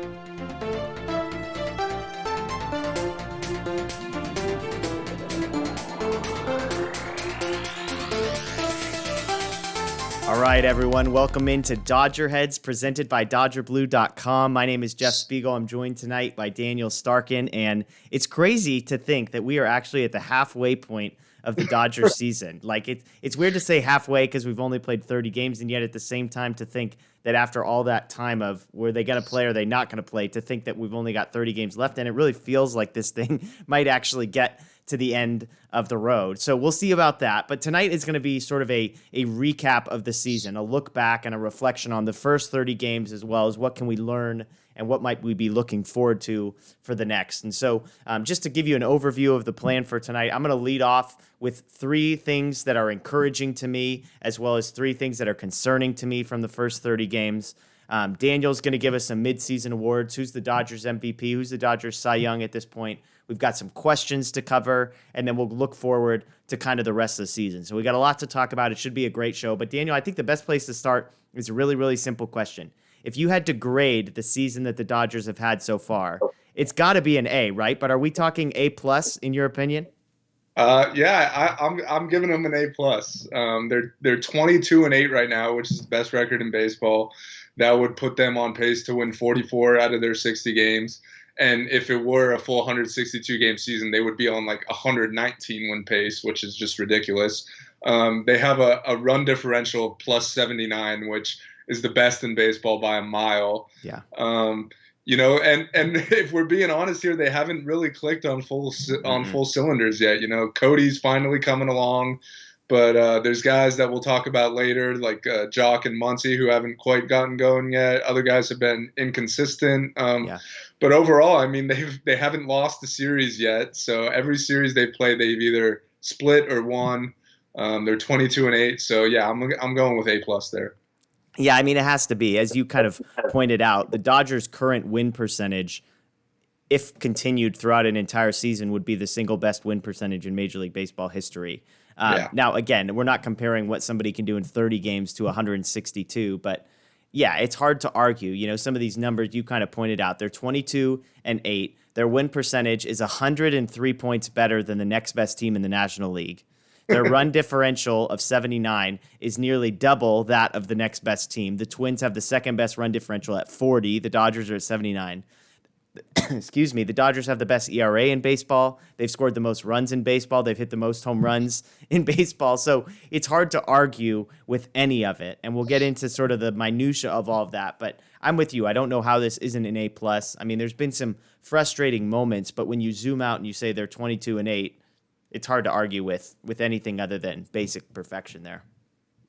All right, everyone. Welcome into DodgerHeads, presented by DodgerBlue.com. My name is Jeff Spiegel. I'm joined tonight by Daniel Starkand, and it's crazy to think that we are actually at the halfway point of the Dodgers season. Like, it's weird to say halfway because we've only played 30 games, and yet at the same time to think that after all that time of were they going to play or are they not going to play, to think that we've only got 30 games left, and it really feels like this thing might actually get to the end of the road. So we'll see about that. But tonight is going to be sort of a recap of the season, a look back and a reflection on the first 30 games, as well as what can we learn and what might we be looking forward to for the next. And so just to give you an overview of the plan for tonight, I'm going to lead off with 3 things that are encouraging to me, as well as 3 things that are concerning to me from the first 30 games. Daniel's going to give us some midseason awards. Who's the Dodgers MVP? Who's the Dodgers Cy Young at this point? We've got some questions to cover, and then we'll look forward to kind of the rest of the season. So we got a lot to talk about. It should be a great show. But Daniel, I think the best place to start is a really, really simple question. If you had to grade the season that the Dodgers have had so far, it's got to be an A, right? But are we talking A+ in your opinion? I'm giving them an A+. They're 22-8 right now, which is the best record in baseball. That would put them on pace to win 44 out of their 60 games. And if it were a full 162 game season, they would be on like 119 win pace, which is just ridiculous. They have a run differential plus 79, which is the best in baseball by a mile. Yeah. And if we're being honest here, they haven't really clicked on full cylinders yet. Cody's finally coming along, but there's guys that we'll talk about later, like Jock and Muncy, who haven't quite gotten going yet. Other guys have been inconsistent. But overall, I mean, they haven't lost the series yet. So every series they play, they've either split or won. They're 22-8. So yeah, I'm going with A+ there. Yeah, I mean, it has to be. As you kind of pointed out, the Dodgers' current win percentage, if continued throughout an entire season, would be the single best win percentage in Major League Baseball history. Now, again, we're not comparing what somebody can do in 30 games to 162, but yeah, it's hard to argue. Some of these numbers you kind of pointed out, they're 22-8. Their win percentage is 103 points better than the next best team in the National League. Their run differential of 79 is nearly double that of the next best team. The Twins have the second best run differential at 40. The Dodgers are at 79. Excuse me. The Dodgers have the best ERA in baseball. They've scored the most runs in baseball. They've hit the most home runs in baseball. So it's hard to argue with any of it. And we'll get into sort of the minutia of all of that. But I'm with you. I don't know how this isn't an A+. I mean, there's been some frustrating moments, but when you zoom out and you say they're 22-8, it's hard to argue with anything other than basic perfection there.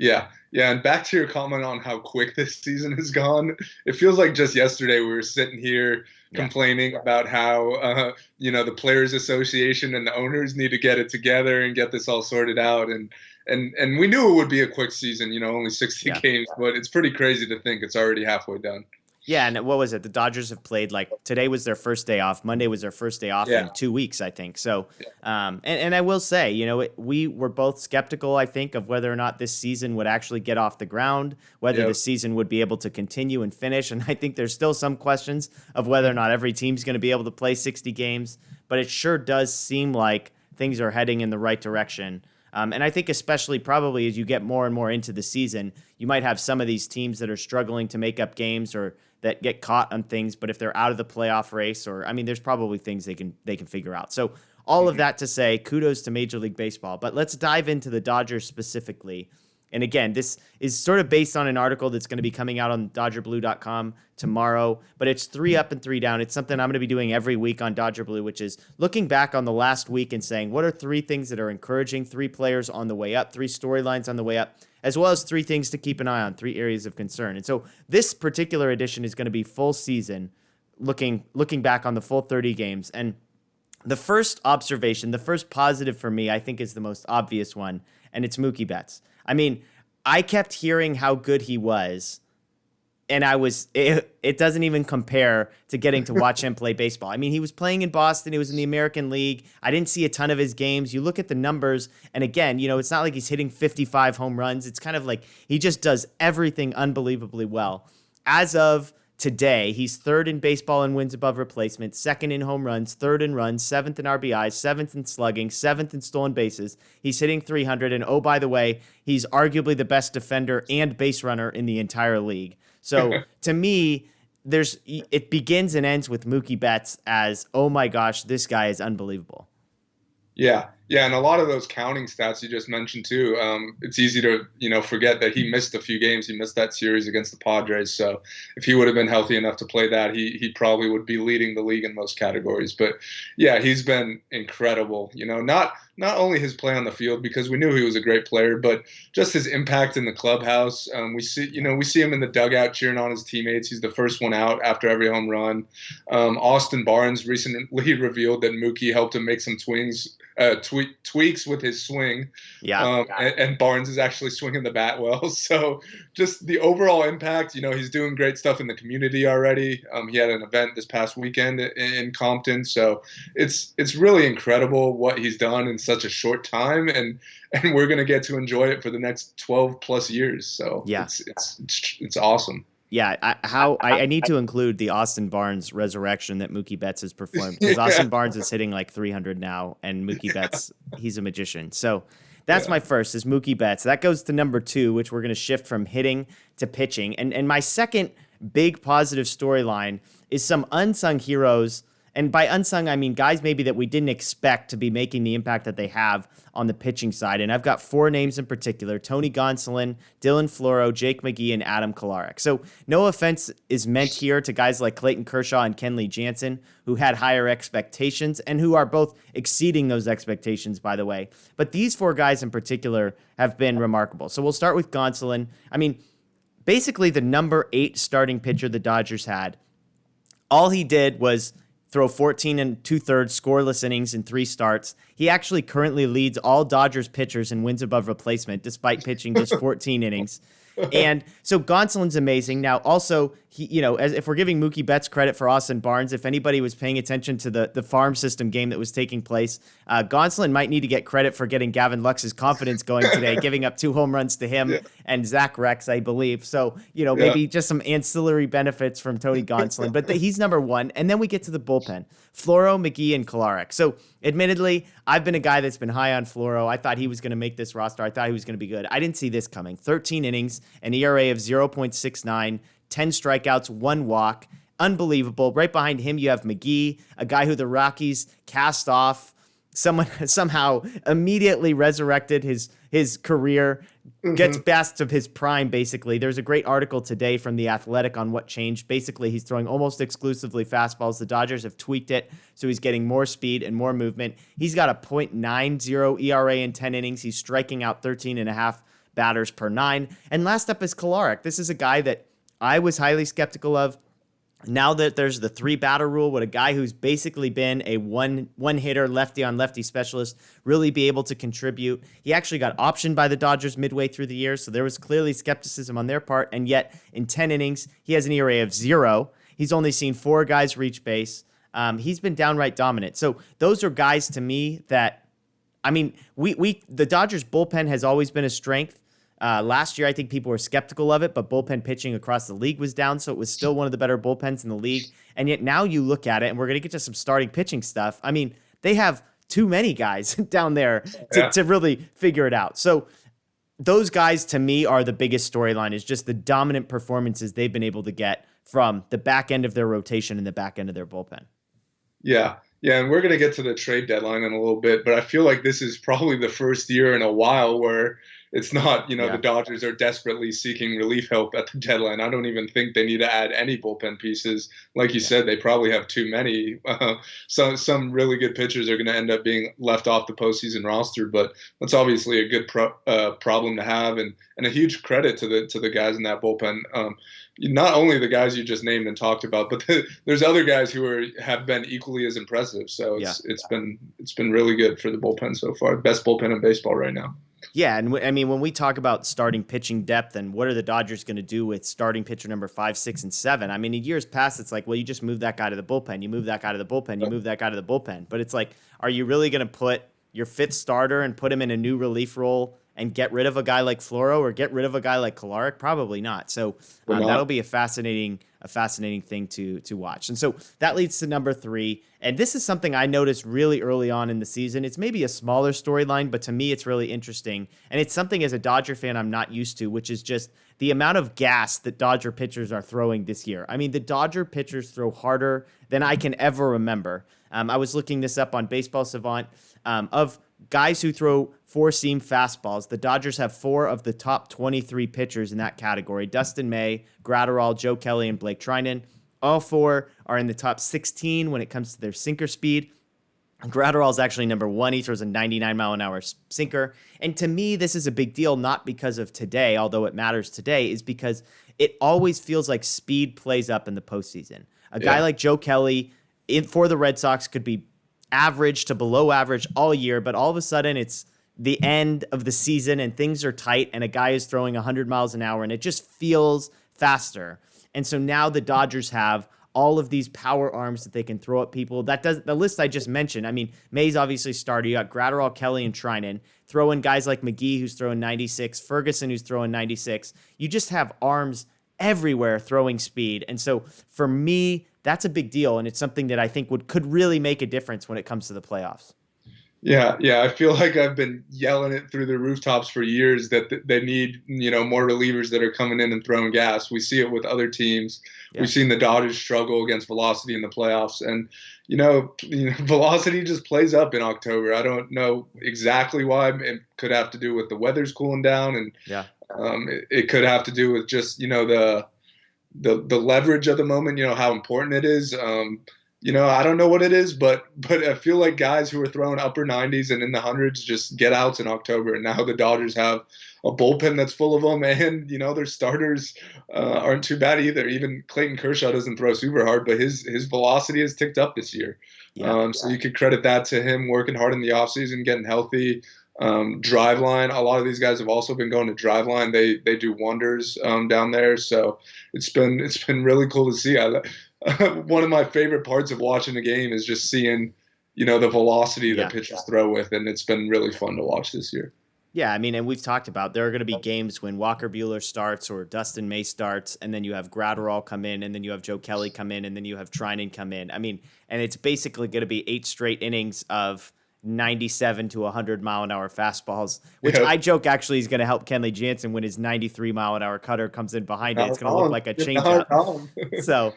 Yeah. And back to your comment on how quick this season has gone, it feels like just yesterday we were sitting here complaining about how, the Players Association and the owners need to get it together and get this all sorted out. And we knew it would be a quick season, only 60 games, but it's pretty crazy to think it's already halfway done. Yeah, and what was it? The Dodgers have played, today was their first day off. Monday was their first day off in 2 weeks, I think. So, and I will say, we were both skeptical, I think, of whether or not this season would actually get off the ground, whether the season would be able to continue and finish. And I think there's still some questions of whether or not every team's going to be able to play 60 games. But it sure does seem like things are heading in the right direction. And I think especially probably as you get more and more into the season, you might have some of these teams that are struggling to make up games or that get caught on things. But if they're out of the playoff race, there's probably things they can figure out. So all of that to say, kudos to Major League Baseball. But let's dive into the Dodgers specifically. And again, this is sort of based on an article that's going to be coming out on DodgerBlue.com tomorrow, but it's 3 up and 3 down. It's something I'm going to be doing every week on Dodger Blue, which is looking back on the last week and saying, what are 3 things that are encouraging, 3 players on the way up, 3 storylines on the way up, as well as 3 things to keep an eye on, 3 areas of concern. And so this particular edition is going to be full season, looking back on the full 30 games. And the first observation, the first positive for me, I think is the most obvious one, and it's Mookie Betts. I mean, I kept hearing how good he was, and it doesn't even compare to getting to watch him play baseball. I mean, he was playing in Boston. He was in the American League. I didn't see a ton of his games. You look at the numbers, and again, it's not like he's hitting 55 home runs. It's kind of like he just does everything unbelievably well. As of today. He's third in baseball in wins above replacement, second in home runs, third in runs, seventh in RBIs, seventh in slugging, seventh in stolen bases. He's hitting 300. And oh, by the way, he's arguably the best defender and base runner in the entire league. So to me, it begins and ends with Mookie Betts as, oh my gosh, this guy is unbelievable. Yeah, and a lot of those counting stats you just mentioned too. It's easy to forget that he missed a few games. He missed that series against the Padres. So if he would have been healthy enough to play that, he probably would be leading the league in most categories. But yeah, he's been incredible. Not only his play on the field, because we knew he was a great player, but just his impact in the clubhouse. We see him in the dugout cheering on his teammates. He's the first one out after every home run. Austin Barnes recently revealed that Mookie helped him make some tweaks with his swing. Yeah. And Barnes is actually swinging the bat well. So just the overall impact, he's doing great stuff in the community already. He had an event this past weekend in Compton. So it's really incredible what he's done in such a short time. And we're going to get to enjoy it for the next 12 plus years. So yeah, it's awesome. Yeah, I need to include the Austin Barnes resurrection that Mookie Betts has performed, because Austin Barnes is hitting like 300 now, and Mookie Betts, he's a magician. So that's my first, is Mookie Betts. That goes to number 2, which we're going to shift from hitting to pitching. And my second big positive storyline is some unsung heroes. And by unsung, I mean guys maybe that we didn't expect to be making the impact that they have on the pitching side. And I've got 4 names in particular: Tony Gonsolin, Dylan Floro, Jake McGee, and Adam Kolarek. So no offense is meant here to guys like Clayton Kershaw and Kenley Jansen, who had higher expectations and who are both exceeding those expectations, by the way. But these 4 guys in particular have been remarkable. So we'll start with Gonsolin. I mean, basically the number 8 starting pitcher the Dodgers had. All he did was throw 14 2/3 scoreless innings in 3 starts. He actually currently leads all Dodgers pitchers in wins above replacement, despite pitching just 14 innings. And so Gonsolin's amazing. Now, also, as if we're giving Mookie Betts credit for Austin Barnes, if anybody was paying attention to the farm system game that was taking place, Gonsolin might need to get credit for getting Gavin Lux's confidence going today, giving up 2 home runs to him and Zach Rex, I believe. So, maybe just some ancillary benefits from Tony Gonsolin, but he's number 1. And then we get to the bullpen: Floro, McGee, and Kolarek. So admittedly, I've been a guy that's been high on Floro. I thought he was going to make this roster. I thought he was going to be good. I didn't see this coming. 13 innings, an ERA of 0.69, 10 strikeouts, 1 walk. Unbelievable. Right behind him, you have McGee, a guy who the Rockies cast off. Someone somehow immediately resurrected his career, gets best of his prime, basically. There's a great article today from The Athletic on what changed. Basically, he's throwing almost exclusively fastballs. The Dodgers have tweaked it, so he's getting more speed and more movement. He's got a .90 ERA in 10 innings. He's striking out 13.5 batters per 9. And last up is Kolarek. This is a guy that I was highly skeptical of. Now that there's the 3-batter rule, would a guy who's basically been a one-hitter, lefty-on-lefty specialist really be able to contribute? He actually got optioned by the Dodgers midway through the year, so there was clearly skepticism on their part, and yet in 10 innings, he has an ERA of 0. He's only seen 4 guys reach base. He's been downright dominant. So those are guys to me that, I mean, the Dodgers bullpen has always been a strength. Last year, I think people were skeptical of it, but bullpen pitching across the league was down, so it was still one of the better bullpens in the league. And yet now you look at it, and we're going to get to some starting pitching stuff. I mean, they have too many guys down there to really figure it out. So those guys, to me, are the biggest storyline, is just the dominant performances they've been able to get from the back end of their rotation and the back end of their bullpen. Yeah, and we're going to get to the trade deadline in a little bit, but I feel like this is probably the first year in a while where it's not, the Dodgers are desperately seeking relief help at the deadline. I don't even think they need to add any bullpen pieces. Like you said, they probably have too many. Some really good pitchers are going to end up being left off the postseason roster, but that's obviously a good problem to have, and a huge credit to the guys in that bullpen. Not only the guys you just named and talked about, but there's other guys who have been equally as impressive. So it's been really good for the bullpen so far. Best bullpen in baseball right now. Yeah, and I mean, when we talk about starting pitching depth and what are the Dodgers going to do with starting pitcher number 5, 6, and 7, I mean, in years past, it's like, well, you just move that guy to the bullpen. You move that guy to the bullpen. You move that guy to the bullpen. But it's like, are you really going to put your 5th starter and put him in a new relief role and get rid of a guy like Floro or get rid of a guy like Kolarek? Probably not. So that'll be a fascinating thing to watch. And so that leads to number 3. And this is something I noticed really early on in the season. It's maybe a smaller storyline, but to me, it's really interesting. And it's something as a Dodger fan I'm not used to, which is just the amount of gas that Dodger pitchers are throwing this year. I mean, the Dodger pitchers throw harder than I can ever remember. I was looking this up on Baseball Savant. Of guys who throw 4-seam fastballs, the Dodgers have 4 of the top 23 pitchers in that category: Dustin May, Gratterall, Joe Kelly, and Blake Trinan. All 4 are in the top 16 when it comes to their sinker speed. Gratterall is actually number 1. He throws a 99-mile-an-hour sinker. And to me, this is a big deal, not because of today, although it matters today, is because it always feels like speed plays up in the postseason. A guy like Joe Kelly for the Red Sox could be average to below average all year, but all of a sudden it's the end of the season and things are tight and a guy is throwing 100 miles an hour and it just feels faster. And so now the Dodgers have all of these power arms that they can throw at people. That does the list I just mentioned. I mean, May's obviously started. You got Gratterall, Kelly, and Trinan. Throw in guys like McGee, who's throwing 96, Ferguson, who's throwing 96. You just have arms everywhere throwing speed. And so for me, that's a big deal, and it's something that I think could really make a difference when it comes to the playoffs. Yeah, I feel like I've been yelling it through the rooftops for years that they need, more relievers that are coming in and throwing gas. We see it with other teams. Yeah. We've seen the Dodgers struggle against velocity in the playoffs, and velocity just plays up in October. I don't know exactly why. It could have to do with the weather's cooling down, and it could have to do with just the leverage of the moment. How important it is. I don't know what it is, but I feel like guys who are throwing upper 90s and in the hundreds just get outs in October. And now the Dodgers have a bullpen that's full of them, and their starters aren't too bad either. Even Clayton Kershaw doesn't throw super hard, but his velocity has ticked up this year. So you could credit that to him working hard in the offseason, getting healthy. Driveline, a lot of these guys have also been going to Driveline. They do wonders down there. So it's been really cool to see. One of my favorite parts of watching a game is just seeing, the velocity that pitchers throw with, and it's been really fun to watch this year. Yeah, I mean, and we've talked about there are going to be games when Walker Buehler starts or Dustin May starts, and then you have Gratterall come in, and then you have Joe Kelly come in, and then you have Trinan come in. I mean, and it's basically going to be 8 straight innings of 97 to 100 mile an hour fastballs, which I joke actually is going to help Kenley Jansen when his 93 mile an hour cutter comes in behind it. It's going to look like a changeup. So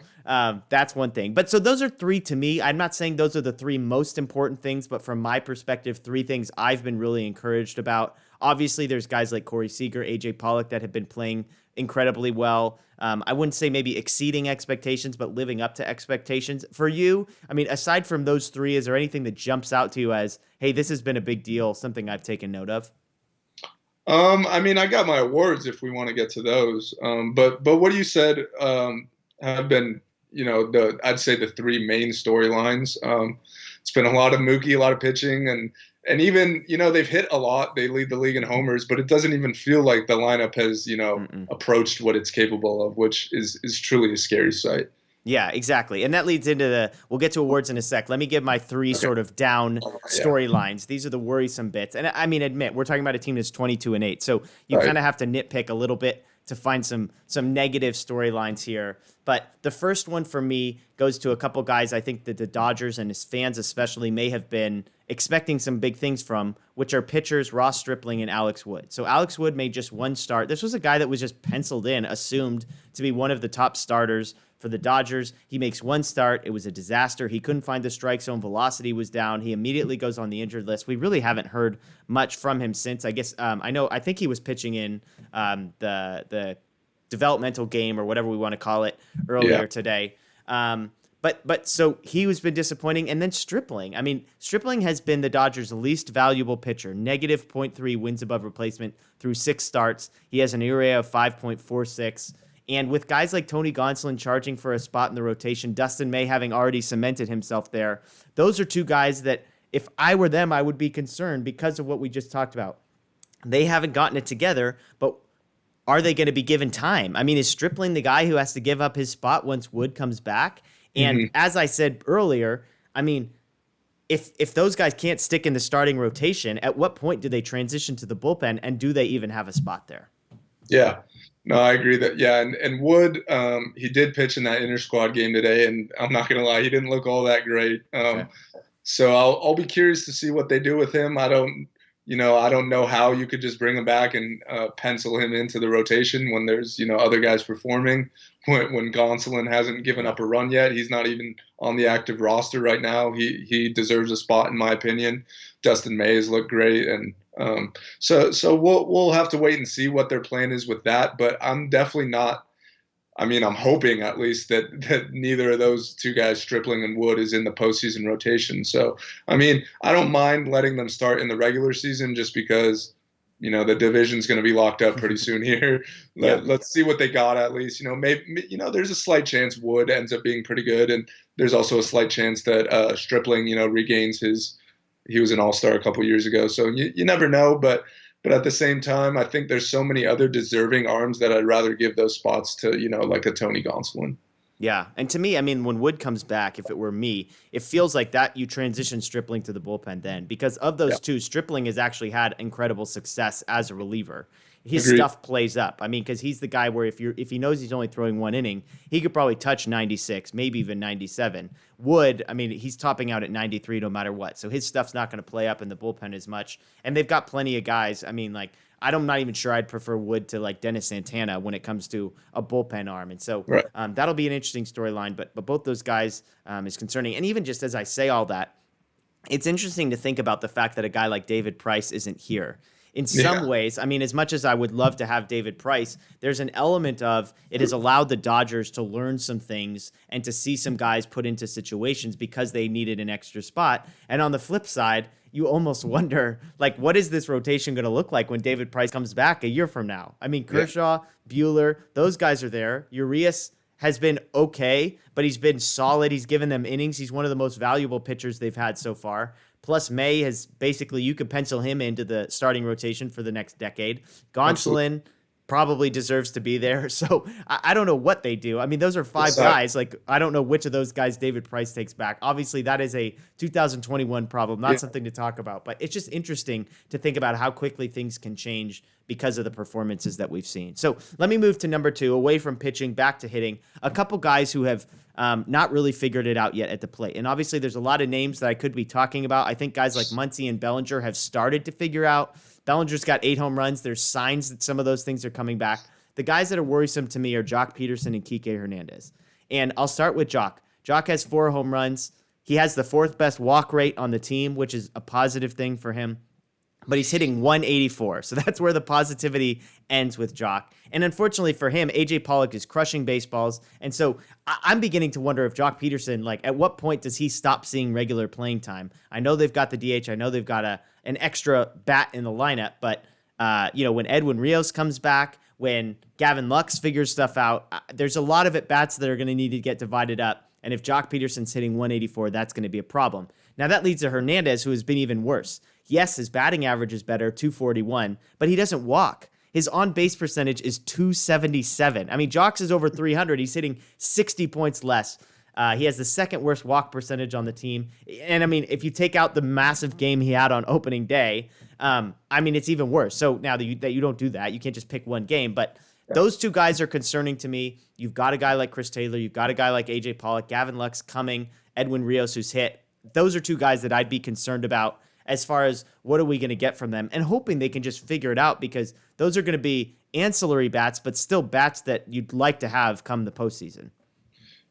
that's one thing. But so those are 3 to me. I'm not saying those are the 3 most important things, but from my perspective, 3 things I've been really encouraged about. Obviously, there's guys like Corey Seager, AJ Pollock that have been playing incredibly well. I wouldn't say maybe exceeding expectations, but living up to expectations. For you, I mean, aside from those 3, is there anything that jumps out to you as, hey, this has been a big deal, something I've taken note of? I mean, I got my awards if we want to get to those. But what you said have been, I'd say the 3 main storylines. It's been a lot of Mookie, a lot of pitching, and even, they've hit a lot. They lead the league in homers, but it doesn't even feel like the lineup has, approached what it's capable of, which is truly a scary sight. Yeah, exactly. And that leads into we'll get to awards in a sec. Let me give my 3 sort of down storylines. These are the worrisome bits. And I mean, admit, we're talking about a team that's 22-8. So you kind of have to nitpick a little bit to find some negative storylines here. But the first one for me goes to a couple guys I think that the Dodgers and his fans especially may have been expecting some big things from, which are pitchers Ross Stripling and Alex Wood. So Alex Wood made just 1 start. This was a guy that was just penciled in, assumed to be one of the top starters for the Dodgers. He makes 1 start. It was a disaster. He couldn't find the strike zone. Velocity was down. He immediately goes on the injured list. We really haven't heard much from him since. I guess I think he was pitching in the developmental game or whatever we want to call it earlier today. But so he has been disappointing. And then Stripling. I mean, Stripling has been the Dodgers' least valuable pitcher, negative .3 wins above replacement through 6 starts. He has an ERA of 5.46. And with guys like Tony Gonsolin charging for a spot in the rotation, Dustin May having already cemented himself there, those are 2 guys that if I were them, I would be concerned because of what we just talked about. They haven't gotten it together, but are they going to be given time? I mean, is Stripling the guy who has to give up his spot once Wood comes back? And as I said earlier, I mean, if those guys can't stick in the starting rotation, at what point do they transition to the bullpen, and do they even have a spot there? Yeah. No, I agree that, yeah. And Wood, he did pitch in that inter squad game today, and I'm not going to lie, he didn't look all that great. Okay. So I'll be curious to see what they do with him. I don't know how you could just bring him back and pencil him into the rotation when there's, other guys performing. When Gonsolin hasn't given up a run yet, he's not even on the active roster right now. He deserves a spot in my opinion. Dustin May has looked great, and so we'll have to wait and see what their plan is with that. But I'm definitely not. I mean, I'm hoping at least that neither of those two guys, Stripling and Wood, is in the postseason rotation. So, I mean, I don't mind letting them start in the regular season just because, the division's going to be locked up pretty soon here. Let's see what they got at least. Maybe, there's a slight chance Wood ends up being pretty good. And there's also a slight chance that Stripling, regains he was an all-star a couple years ago. So you never know, but at the same time, I think there's so many other deserving arms that I'd rather give those spots to, like a Tony Gonsolin. Yeah. And to me, I mean, when Wood comes back, if it were me, it feels like that you transition Stripling to the bullpen then. Because of those two, Stripling has actually had incredible success as a reliever. His stuff plays up. I mean, because he's the guy where if he knows he's only throwing one inning, he could probably touch 96, maybe even 97. Wood, I mean, he's topping out at 93 no matter what. So his stuff's not going to play up in the bullpen as much. And they've got plenty of guys. I mean, like, I'm not even sure I'd prefer Wood to like Dennis Santana when it comes to a bullpen arm. And so that'll be an interesting storyline. But both those guys is concerning. And even just as I say all that, it's interesting to think about the fact that a guy like David Price isn't here. In some ways, I mean, as much as I would love to have David Price, there's an element of it has allowed the Dodgers to learn some things and to see some guys put into situations because they needed an extra spot. And on the flip side, you almost wonder, like, what is this rotation going to look like when David Price comes back a year from now? I mean, Kershaw, Buehler, those guys are there. Urias has been okay, but he's been solid. He's given them innings. He's one of the most valuable pitchers they've had so far. Plus, May has basically, you could pencil him into the starting rotation for the next decade. Gonsolin probably deserves to be there. So I don't know what they do. I mean, those are five guys. Like, I don't know which of those guys David Price takes back. Obviously, that is a 2021 problem, not something to talk about. But it's just interesting to think about how quickly things can change because of the performances that we've seen. So let me move to number two, away from pitching, back to hitting. A couple guys who have not really figured it out yet at the plate. And obviously, there's a lot of names that I could be talking about. I think guys like Muncy and Bellinger have started to figure out. Bellinger's got 8 home runs. There's signs that some of those things are coming back. The guys that are worrisome to me are Jock Peterson and Kike Hernandez. And I'll start with Jock. Jock has 4 home runs. He has the 4th best walk rate on the team, which is a positive thing for him. But he's hitting 184. So that's where the positivity ends with Jock. And unfortunately for him, A.J. Pollock is crushing baseballs. And so I'm beginning to wonder if Jock Peterson, like, at what point does he stop seeing regular playing time? I know they've got the DH. I know they've got an extra bat in the lineup. But, when Edwin Rios comes back, when Gavin Lux figures stuff out, there's a lot of at-bats that are going to need to get divided up. And if Jock Peterson's hitting 184, that's going to be a problem. Now, that leads to Hernandez, who has been even worse. Yes, his batting average is better, 241, but he doesn't walk. His on-base percentage is 277. I mean, Jock's is over 300. He's hitting 60 points less. He has the 2nd worst walk percentage on the team. And, I mean, if you take out the massive game he had on opening day, it's even worse. So now that you don't do that, you can't just pick one game. But those two guys are concerning to me. You've got a guy like Chris Taylor. You've got a guy like A.J. Pollock, Gavin Lux coming, Edwin Rios who's hit. Those are two guys that I'd be concerned about as far as what are we going to get from them, and hoping they can just figure it out, because those are going to be ancillary bats, but still bats that you'd like to have come the postseason.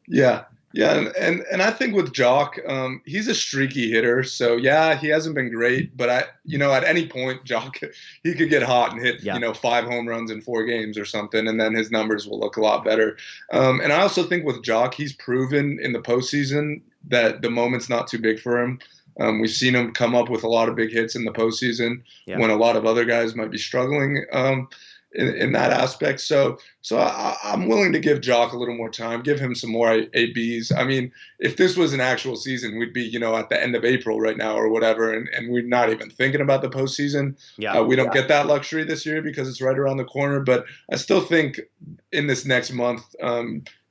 Yeah. And I think with Jock, he's a streaky hitter. So, he hasn't been great. But, at any point, Jock, he could get hot and hit, 5 home runs in 4 games or something, and then his numbers will look a lot better. And I also think with Jock, he's proven in the postseason that the moment's not too big for him. We've seen him come up with a lot of big hits in the postseason when a lot of other guys might be struggling in that aspect. So I'm willing to give Jock a little more time, give him some more ABs. I mean, if this was an actual season, we'd be, at the end of April right now or whatever, and we're not even thinking about the postseason. We don't get that luxury this year because it's right around the corner. But I still think in this next month,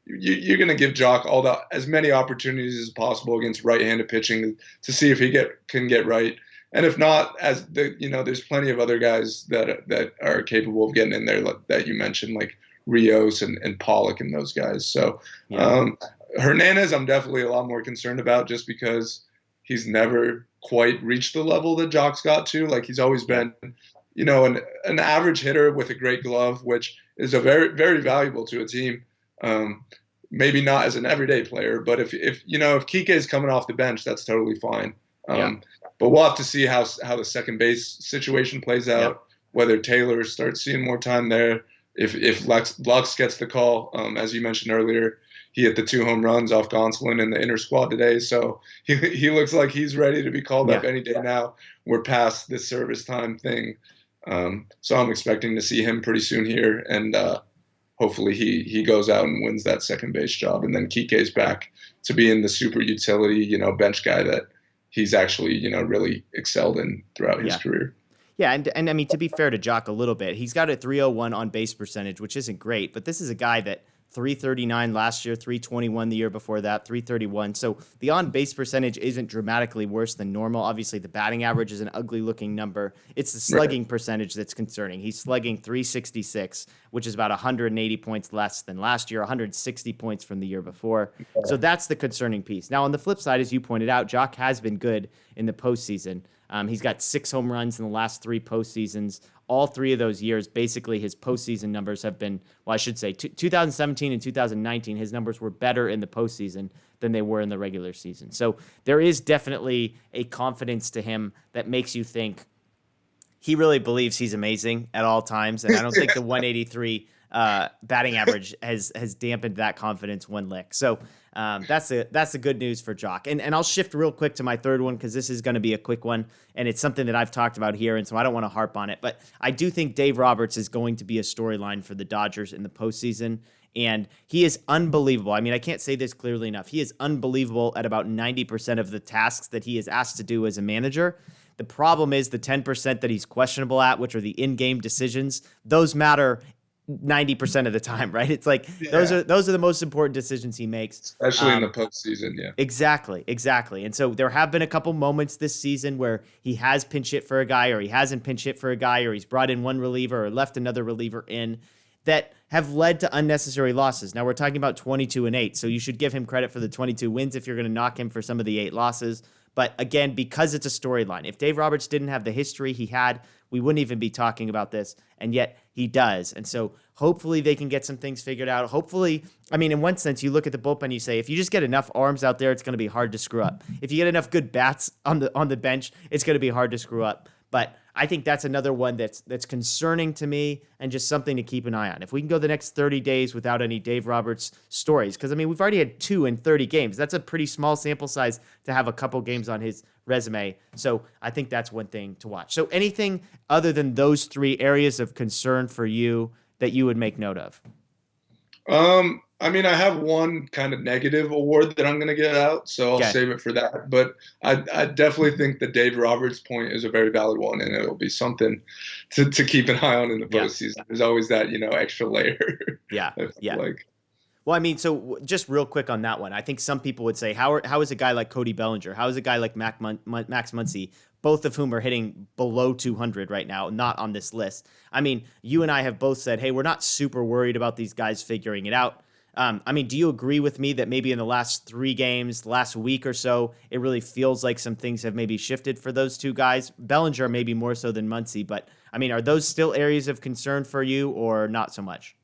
you're going to give Jock as many opportunities as possible against right-handed pitching to see if he can get right. And if not, there's plenty of other guys that are capable of getting in there that you mentioned, like Rios and Pollock and those guys. So Hernandez, I'm definitely a lot more concerned about just because he's never quite reached the level that Jock's got to. Like he's always been, an average hitter with a great glove, which is a very, very valuable to a team. Maybe not as an everyday player, but if Kike is coming off the bench, that's totally fine. But we'll have to see how the second base situation plays out, whether Taylor starts seeing more time there, if Lux gets the call. As you mentioned earlier, he hit the 2 home runs off Gonsolin in the inner squad today, so he looks like he's ready to be called up any day now. We're past this service time thing, so I'm expecting to see him pretty soon here, and hopefully he goes out and wins that second base job, and then Kike's back to being the super utility, bench guy that he's actually, really excelled in throughout his career. Yeah, and I mean, to be fair to Jock a little bit, he's got a 301 on base percentage, which isn't great, but this is a guy that 339 last year, 321 the year before that, 331. So the on-base percentage isn't dramatically worse than normal. Obviously, the batting average is an ugly-looking number. It's the slugging percentage that's concerning. He's slugging 366, which is about 180 points less than last year, 160 points from the year before. So that's the concerning piece. Now, on the flip side, as you pointed out, Jock has been good in the postseason. He's got 6 home runs in the last 3 postseasons. All 3 of those years, basically, his postseason numbers have been, 2017 and 2019, his numbers were better in the postseason than they were in the regular season. So there is definitely a confidence to him that makes you think he really believes he's amazing at all times. And I don't think the 183 batting average has dampened that confidence one lick. So that's the good news for Jock. And I'll shift real quick to my third one because this is going to be a quick one, and it's something that I've talked about here, and so I don't want to harp on it. But I do think Dave Roberts is going to be a storyline for the Dodgers in the postseason, and he is unbelievable. I mean, I can't say this clearly enough. He is unbelievable at about 90% of the tasks that he is asked to do as a manager. The problem is the 10% that he's questionable at, which are the in-game decisions. Those matter 90% of the time, right? It's like those are the most important decisions he makes, especially in the postseason. Yeah, exactly. And so there have been a couple moments this season where he has pinch hit for a guy, or he hasn't pinch hit for a guy, or he's brought in one reliever or left another reliever in that have led to unnecessary losses. Now we're talking about 22-8, so you should give him credit for the 22 wins if you're going to knock him for some of the 8 losses. But again, because it's a storyline, if Dave Roberts didn't have the history he had, we wouldn't even be talking about this, and yet he does. And so hopefully they can get some things figured out. Hopefully, I mean, in one sense, you look at the bullpen, you say, if you just get enough arms out there, it's going to be hard to screw up. If you get enough good bats on the bench, it's going to be hard to screw up. But I think that's another one that's concerning to me and just something to keep an eye on. If we can go the next 30 days without any Dave Roberts stories, because, I mean, we've already had 2 in 30 games. That's a pretty small sample size to have a couple games on his resume. So I think that's one thing to watch. So anything other than those 3 areas of concern for you that you would make note of? I mean, I have one kind of negative award that I'm going to get out, so I'll save it for that. But I definitely think the Dave Roberts point is a very valid one, and it'll be something to keep an eye on in the postseason. There's always that, extra layer. Yeah. Well, I mean, so just real quick on that one, I think some people would say, how is a guy like Cody Bellinger, how is a guy like Max Muncy, both of whom are hitting below 200 right now, not on this list? I mean, you and I have both said, hey, we're not super worried about these guys figuring it out. I mean, do you agree with me that maybe in the last 3 games, last week or so, it really feels like some things have maybe shifted for those 2 guys? Bellinger maybe more so than Muncy, but I mean, are those still areas of concern for you or not so much?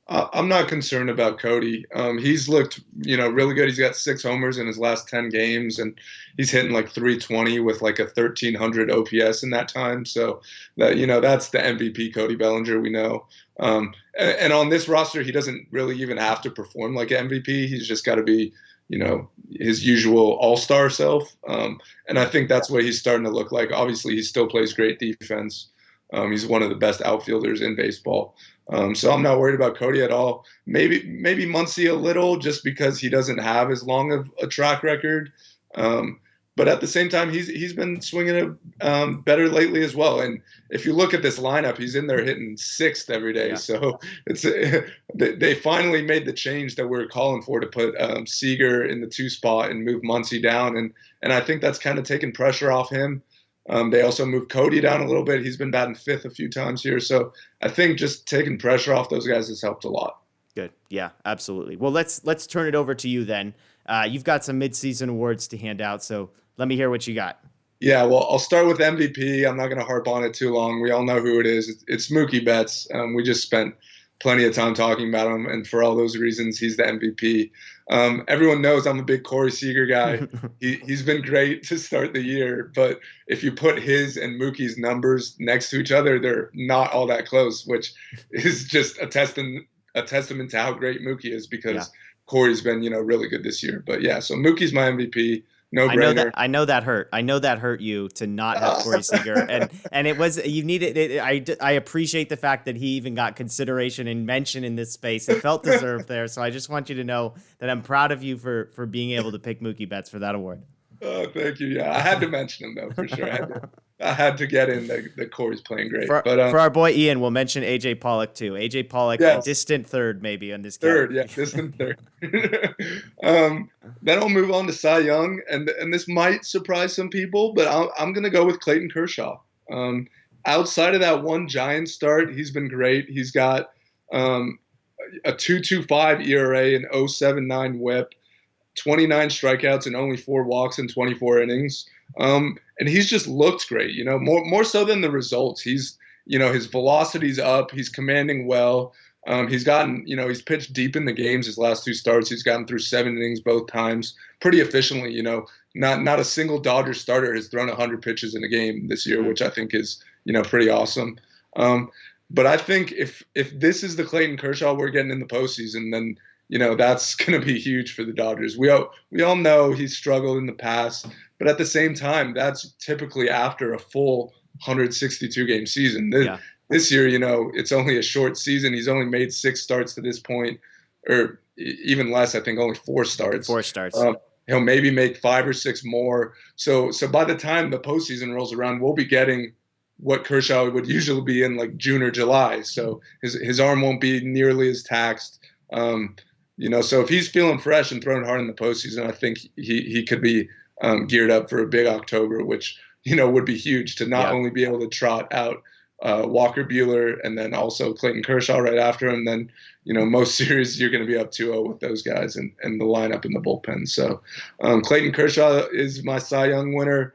I'm not concerned about Cody. He's looked, really good. He's got 6 homers in his last 10 games, and he's hitting like 320 with like a 1300 OPS in that time. So that, that's the MVP Cody Bellinger we know. And on this roster, he doesn't really even have to perform like an MVP. He's just got to be, his usual all-star self. And I think that's what he's starting to look like. Obviously, he still plays great defense. He's one of the best outfielders in baseball. So I'm not worried about Cody at all. Maybe Muncy a little, just because he doesn't have as long of a track record. but at the same time, he's been swinging it better lately as well. And if you look at this lineup, he's in there hitting sixth every day. Yeah. So it's they finally made the change that we are calling for to put Seager in the 2 spot and move Muncy down, and I think that's kind of taken pressure off him. They also moved Cody down a little bit. He's been batting fifth a few times here, so I think just taking pressure off those guys has helped a lot. Good. Yeah, absolutely. Well, let's turn it over to you then. You've got some midseason awards to hand out, so let me hear what you got. Yeah, well, I'll start with MVP. I'm not going to harp on it too long. We all know who it is. It's Mookie Betts. We just spent plenty of time talking about him, and for all those reasons, he's the MVP. Everyone knows I'm a big Corey Seager guy. He's been great to start the year, but if you put his and Mookie's numbers next to each other, they're not all that close, which is just a testament to how great Mookie is, because Corey's been, really good this year. But yeah, so Mookie's my MVP. No brainer. I know that hurt. I know that hurt you to not have Corey Seager, and it was, you needed it. I appreciate the fact that he even got consideration and mention in this space. It felt deserved there. So I just want you to know that I'm proud of you for being able to pick Mookie Betts for that award. Oh, thank you. Yeah, I had to mention him though, for sure. I had to get in that Corey's playing great. For our boy Ian, we'll mention AJ Pollock too. AJ Pollock, yes. A distant third maybe on this game. Third, yeah, distant third. Then I'll move on to Cy Young, and this might surprise some people, but I'm going to go with Clayton Kershaw. Outside of that one Giants start, he's been great. He's got a 2.25 ERA and 0.79 WHIP. 29 strikeouts and only 4 walks in 24 innings. And he's just looked great, more so than the results. He's, his velocity's up. He's commanding well. He's gotten, he's pitched deep in the games his last 2 starts. He's gotten through 7 innings both times pretty efficiently. Not a single Dodgers starter has thrown 100 pitches in a game this year, which I think is, pretty awesome. But I think if this is the Clayton Kershaw we're getting in the postseason, then that's going to be huge for the Dodgers. We all know he's struggled in the past, but at the same time, that's typically after a full 162 game season. This year, it's only a short season. He's only made 6 starts to this point, or even less. I think only 4 starts. 4 starts. He'll maybe make 5 or 6 more. So by the time the postseason rolls around, we'll be getting what Kershaw would usually be in like June or July. So his arm won't be nearly as taxed. So if he's feeling fresh and throwing hard in the postseason, I think he could be geared up for a big October, which, would be huge to not only be able to trot out Walker Buehler and then also Clayton Kershaw right after him. Then, most series you're going to be up 2-0 with those guys and the lineup in the bullpen. So Clayton Kershaw is my Cy Young winner.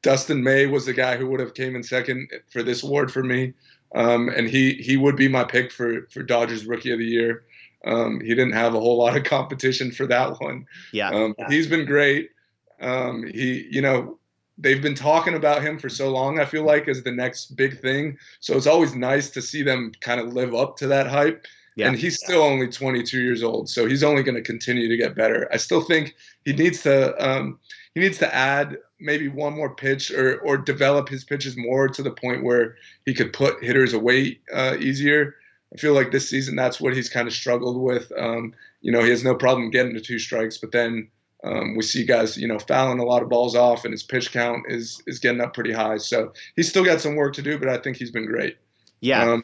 Dustin May was the guy who would have came in second for this award for me. And he would be my pick for Dodgers Rookie of the Year. He didn't have a whole lot of competition for that one. He's been great. They've been talking about him for so long, I feel like, as the next big thing. So it's always nice to see them kind of live up to that hype. And he's still only 22 years old, so he's only going to continue to get better. I still think he needs to add maybe one more pitch or develop his pitches more to the point where he could put hitters away easier. I feel like this season that's what he's kind of struggled with. He has no problem getting to 2 strikes, but then we see guys, fouling a lot of balls off, and his pitch count is getting up pretty high. So he's still got some work to do, but I think he's been great. Yeah.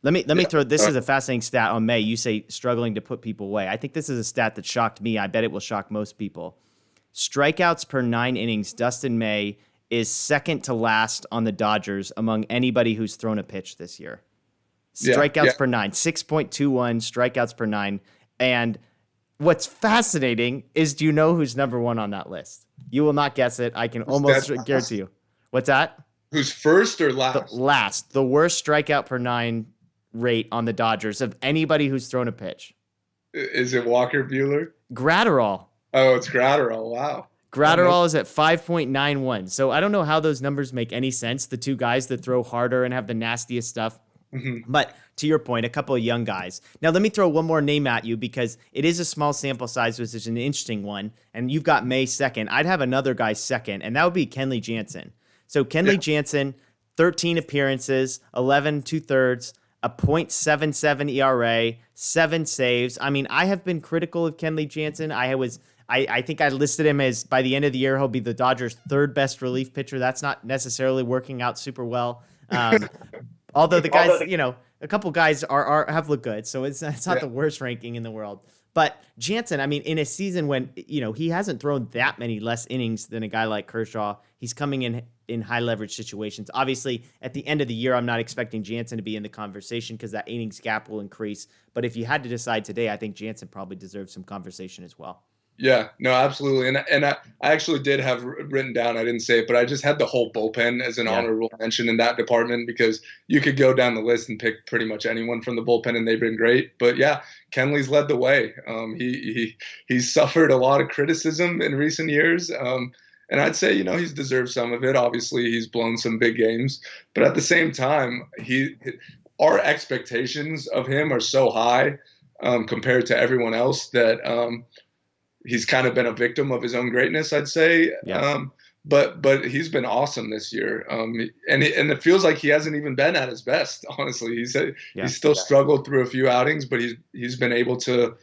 Let me throw this is a fascinating stat on May. You say struggling to put people away. I think this is a stat that shocked me. I bet it will shock most people. Strikeouts per 9 innings, Dustin May is second to last on the Dodgers among anybody who's thrown a pitch this year. Strikeouts per 9, 6.21 strikeouts per 9. And what's fascinating is, do you know who's number 1 on that list? You will not guess it. I can almost guarantee you. What's that? Who's first or last? Last. The worst strikeout per 9 rate on the Dodgers of anybody who's thrown a pitch. Is it Walker Buehler? Gratterall. Oh, it's Gratterall. Wow. Gratterall is at 5.91. So I don't know how those numbers make any sense. The 2 guys that throw harder and have the nastiest stuff. Mm-hmm. But to your point, a couple of young guys. Now, let me throw one more name at you because it is a small sample size, which is an interesting one. And you've got May second. I'd have another guy second, and that would be Kenley Jansen. So Kenley Jansen, 13 appearances, 11 2/3, a .77 ERA, 7 saves. I mean, I have been critical of Kenley Jansen. I think I listed him as, by the end of the year, he'll be the Dodgers' third best relief pitcher. That's not necessarily working out super well. Although the guys, a couple guys have looked good, so it's not the worst ranking in the world. But Jansen, I mean, in a season when, he hasn't thrown that many less innings than a guy like Kershaw, he's coming in high leverage situations. Obviously, at the end of the year, I'm not expecting Jansen to be in the conversation because that innings gap will increase. But if you had to decide today, I think Jansen probably deserves some conversation as well. Yeah, no, absolutely. And I actually did have written down, I didn't say it, but I just had the whole bullpen as an honorable mention in that department, because you could go down the list and pick pretty much anyone from the bullpen and they've been great. But yeah, Kenley's led the way. He's suffered a lot of criticism in recent years. And I'd say, he's deserved some of it. Obviously, he's blown some big games. But at the same time, our expectations of him are so high compared to everyone else that he's kind of been a victim of his own greatness, I'd say. Yeah. But he's been awesome this year. And it feels like he hasn't even been at his best, honestly. He's still struggled through a few outings, but he's been able to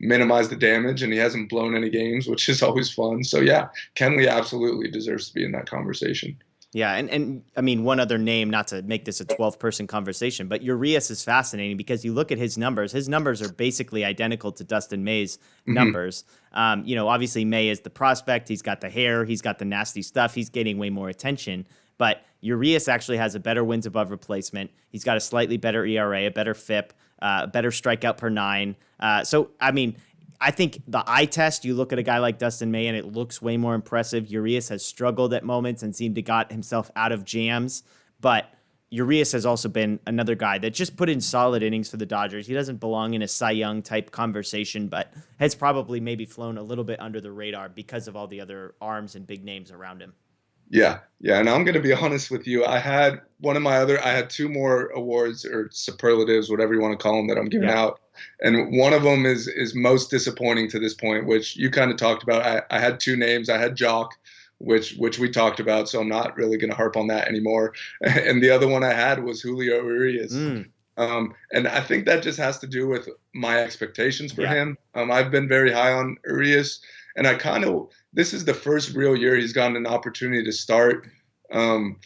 minimize the damage, and he hasn't blown any games, which is always fun. So yeah, Kenley absolutely deserves to be in that conversation. Yeah, and I mean, one other name, not to make this a 12-person conversation, but Urias is fascinating because you look at his numbers. His numbers are basically identical to Dustin May's numbers. Obviously May is the prospect. He's got the hair. He's got the nasty stuff. He's getting way more attention. But Urias actually has a better wins above replacement. He's got a slightly better ERA, a better FIP, a better strikeout per 9. So, I mean, I think the eye test, you look at a guy like Dustin May and it looks way more impressive. Urias has struggled at moments and seemed to got himself out of jams. But Urias has also been another guy that just put in solid innings for the Dodgers. He doesn't belong in a Cy Young type conversation, but has probably maybe flown a little bit under the radar because of all the other arms and big names around him. Yeah. And I'm going to be honest with you. I had two more awards or superlatives, whatever you want to call them, that I'm giving out. And one of them is most disappointing to this point, which you kind of talked about. I had two names. I had Jock, which we talked about, so I'm not really going to harp on that anymore. And the other one I had was Julio Urias. And I think that just has to do with my expectations for him. I've been very high on Urias, and this is the first real year he's gotten an opportunity to start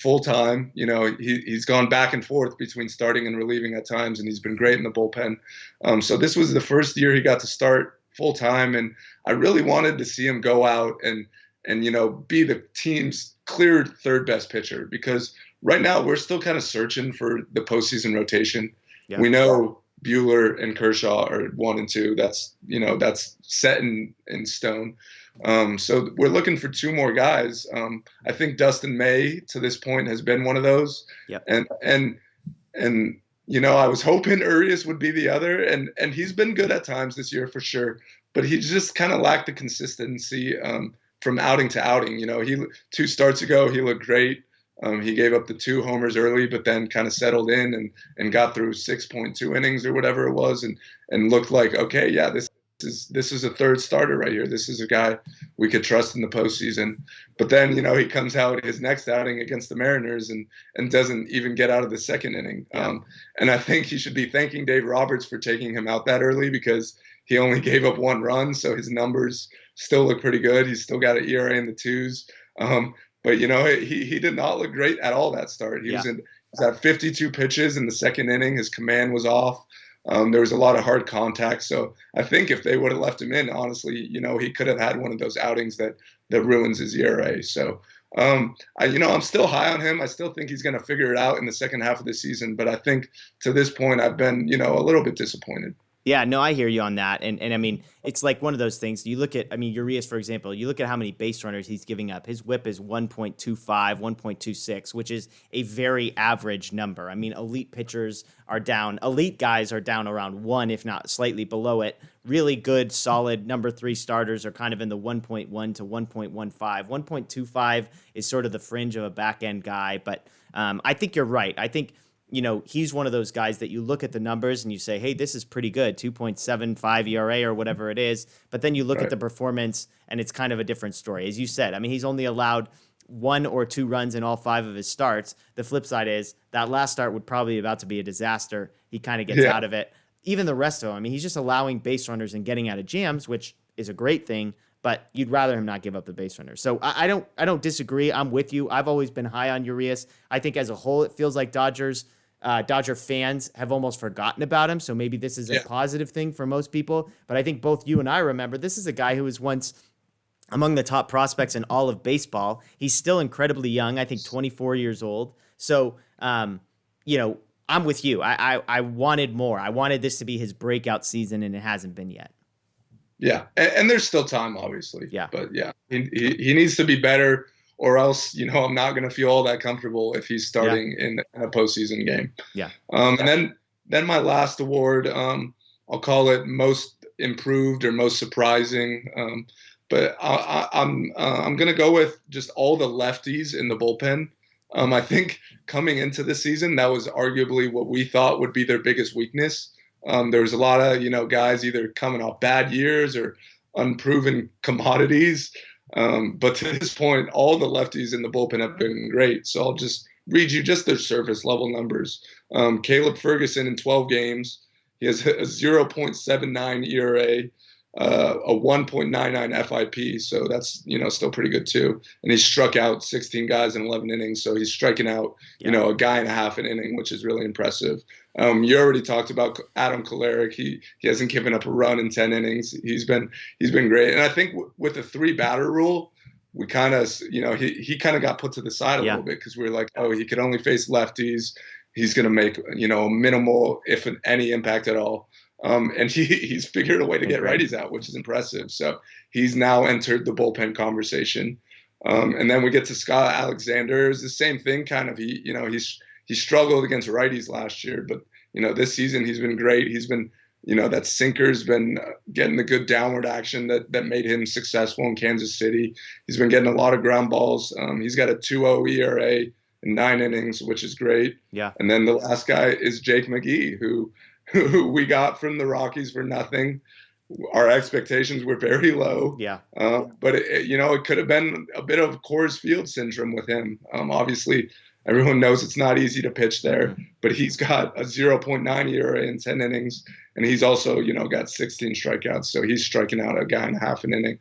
full time. He's gone back and forth between starting and relieving at times, and he's been great in the bullpen. So this was the first year he got to start full time, and I really wanted to see him go out and be the team's clear third best pitcher, because right now we're still kind of searching for the postseason rotation. Yeah. We know Buehler and Kershaw are 1 and 2. That's set in stone. So we're looking for 2 more guys. I think Dustin May to this point has been one of those. Yep. And I was hoping Urias would be the other, and he's been good at times this year for sure, but he just kind of lacked the consistency from outing to outing. 2 starts ago he looked great. He gave up the 2 homers early, but then kind of settled in and got through 6.2 innings or whatever it was, and looked like, okay, yeah, this is a third starter right here. This is a guy we could trust in the postseason. But then, he comes out his next outing against the Mariners and doesn't even get out of the second inning. Yeah. And I think he should be thanking Dave Roberts for taking him out that early, because he only gave up 1 run, so his numbers still look pretty good. He's still got an ERA in the 2s. But he did not look great at all that start. He was at 52 pitches in the second inning. His command was off. There was a lot of hard contact. So I think if they would have left him in, honestly, he could have had one of those outings that ruins his ERA. So, I'm still high on him. I still think he's going to figure it out in the second half of the season. But I think to this point, I've been, a little bit disappointed. Yeah, no, I hear you on that. And I mean, it's like one of those things. You look at, Urias, for example, you look at how many base runners he's giving up. His whip is 1.25, 1.26, which is a very average number. Elite pitchers are down. Elite guys are down around 1, if not slightly below it. Really good, solid number 3 starters are kind of in the 1.1 to 1.15. 1.25 is sort of the fringe of a back-end guy. But I think you're right. I think he's one of those guys that you look at the numbers and you say, hey, this is pretty good, 2.75 ERA or whatever it is. But then you look at the performance and it's kind of a different story. As you said, he's only allowed 1 or 2 runs in all 5 of his starts. The flip side is that last start would probably be about to be a disaster. He kind of gets out of it. Even the rest of them, I mean, he's just allowing base runners and getting out of jams, which is a great thing, but you'd rather him not give up the base runners. So I don't disagree. I'm with you. I've always been high on Urias. I think as a whole, it feels like Dodger fans have almost forgotten about him. So maybe this is a positive thing for most people. But I think both you and I remember this is a guy who was once among the top prospects in all of baseball. He's still incredibly young. I think 24 years old. So, I'm with you. I wanted more. I wanted this to be his breakout season, and it hasn't been yet. Yeah, and there's still time, obviously. Yeah. But yeah, he needs to be better, or else, I'm not going to feel all that comfortable if he's starting in a postseason game. Yeah. And then my last award, I'll call it most improved or most surprising. But I'm going to go with just all the lefties in the bullpen. I think coming into the season, that was arguably what we thought would be their biggest weakness. There was a lot of, guys either coming off bad years or unproven commodities. But to this point, all the lefties in the bullpen have been great. So I'll just read you just their surface level numbers. Caleb Ferguson in 12 games, he has a 0.79 ERA. A 1.99 FIP, so that's still pretty good too. And he struck out 16 guys in 11 innings, so he's striking out a guy and a half an inning, which is really impressive. You already talked about Adam Kolarek. He hasn't given up a run in 10 innings. He's been great, and I think with the 3-batter rule, we kind of he kind of got put to the side a little bit because we were like, oh, he could only face lefties. He's going to make minimal, if any, impact at all. And he's figured a way to get righties out, which is impressive. So he's now entered the bullpen conversation. And then we get to Scott Alexander. It's the same thing, kind of. He struggled against righties last year, but this season he's been great. He's been that sinker's been getting the good downward action that made him successful in Kansas City. He's been getting a lot of ground balls. He's got a 2.0 ERA in 9 innings, which is great. Yeah. And then the last guy is Jake McGee, who we got from the Rockies for nothing. Our expectations were very low. Yeah. But it could have been a bit of Coors Field syndrome with him. Obviously, everyone knows it's not easy to pitch there, but he's got a 0.9 ERA in 10 innings, and he's also got 16 strikeouts, so he's striking out a guy and a half an inning.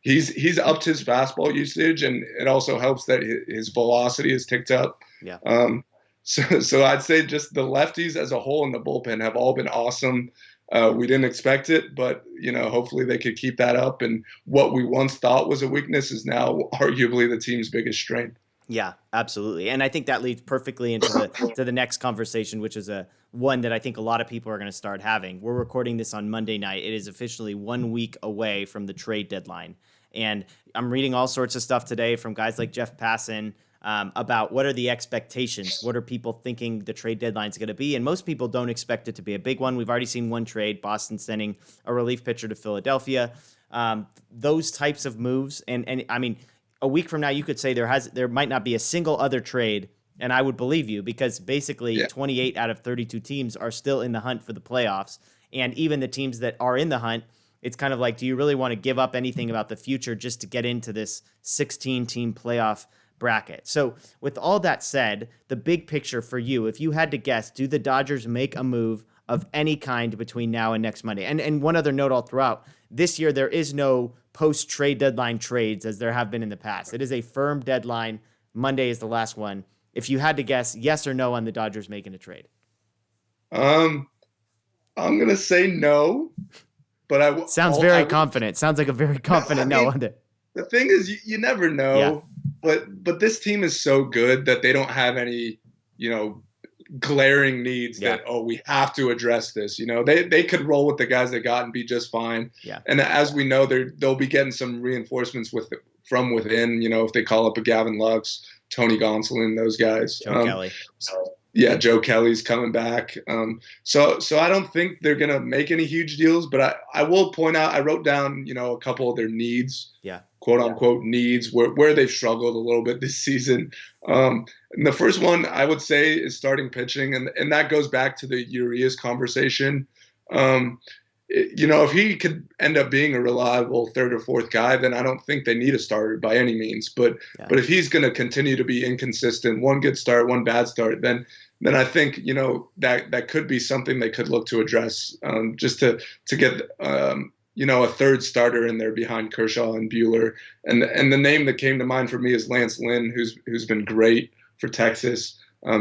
He's upped his fastball usage, and it also helps that his velocity has ticked up. Yeah. So I'd say just the lefties as a whole in the bullpen have all been awesome. We didn't expect it, but hopefully they could keep that up. And what we once thought was a weakness is now arguably the team's biggest strength. Yeah, absolutely. And I think that leads perfectly into the next conversation, which is one that I think a lot of people are going to start having. We're recording this on Monday night. It is officially 1 week away from the trade deadline. And I'm reading all sorts of stuff today from guys like Jeff Passan, about what are the expectations? What are people thinking the trade deadline is going to be? And most people don't expect it to be a big one. We've already seen one trade, Boston sending a relief pitcher to Philadelphia. Those types of moves. And I mean, a week from now, you could say there might not be a single other trade, and I would believe you, because basically 28 out of 32 teams are still in the hunt for the playoffs. And even the teams that are in the hunt, it's kind of like, do you really want to give up anything about the future just to get into this 16-team playoff bracket? So with all that said, the big picture for you, if you had to guess, do the Dodgers make a move of any kind between now and next Monday? And one other note all throughout, this year there is no post-trade deadline trades as there have been in the past. It is a firm deadline. Monday is the last one. If you had to guess, yes or no on the Dodgers making a trade? I'm going to say no, but Sounds very confident. Sounds like a very confident no on it. The thing is, you never know, but this team is so good that they don't have any, glaring needs that, we have to address this. They could roll with the guys they got and be just fine. Yeah. And as we know, they'll be getting some reinforcements from within, if they call up a Gavin Lux, Tony Gonsolin, those guys. Joe Kelly. Joe Kelly's coming back. So I don't think they're going to make any huge deals, but I will point out, I wrote down, a couple of their needs, quote unquote needs, where they've struggled a little bit this season. And the first one I would say is starting pitching. And that goes back to the Urias conversation. if he could end up being a reliable third or fourth guy, then I don't think they need a starter by any means. But if he's going to continue to be inconsistent, one good start, one bad start, then I think that could be something they could look to address, just to get a third starter in there behind Kershaw and Buehler. And the name that came to mind for me is Lance Lynn, who's been great for Texas.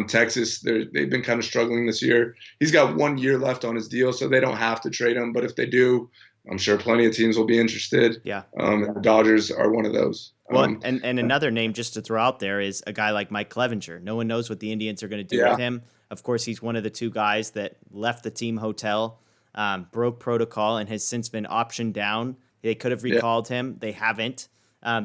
Texas, they've been kind of struggling this year. He's got 1 year left on his deal, so they don't have to trade him. But if they do, I'm sure plenty of teams will be interested. Yeah. And the Dodgers are one of those. Well, and another name just to throw out there is a guy like Mike Clevenger. No one knows what the Indians are going to do with him. Of course, he's one of the two guys that left the team hotel, broke protocol, and has since been optioned down. They could have recalled him. They haven't.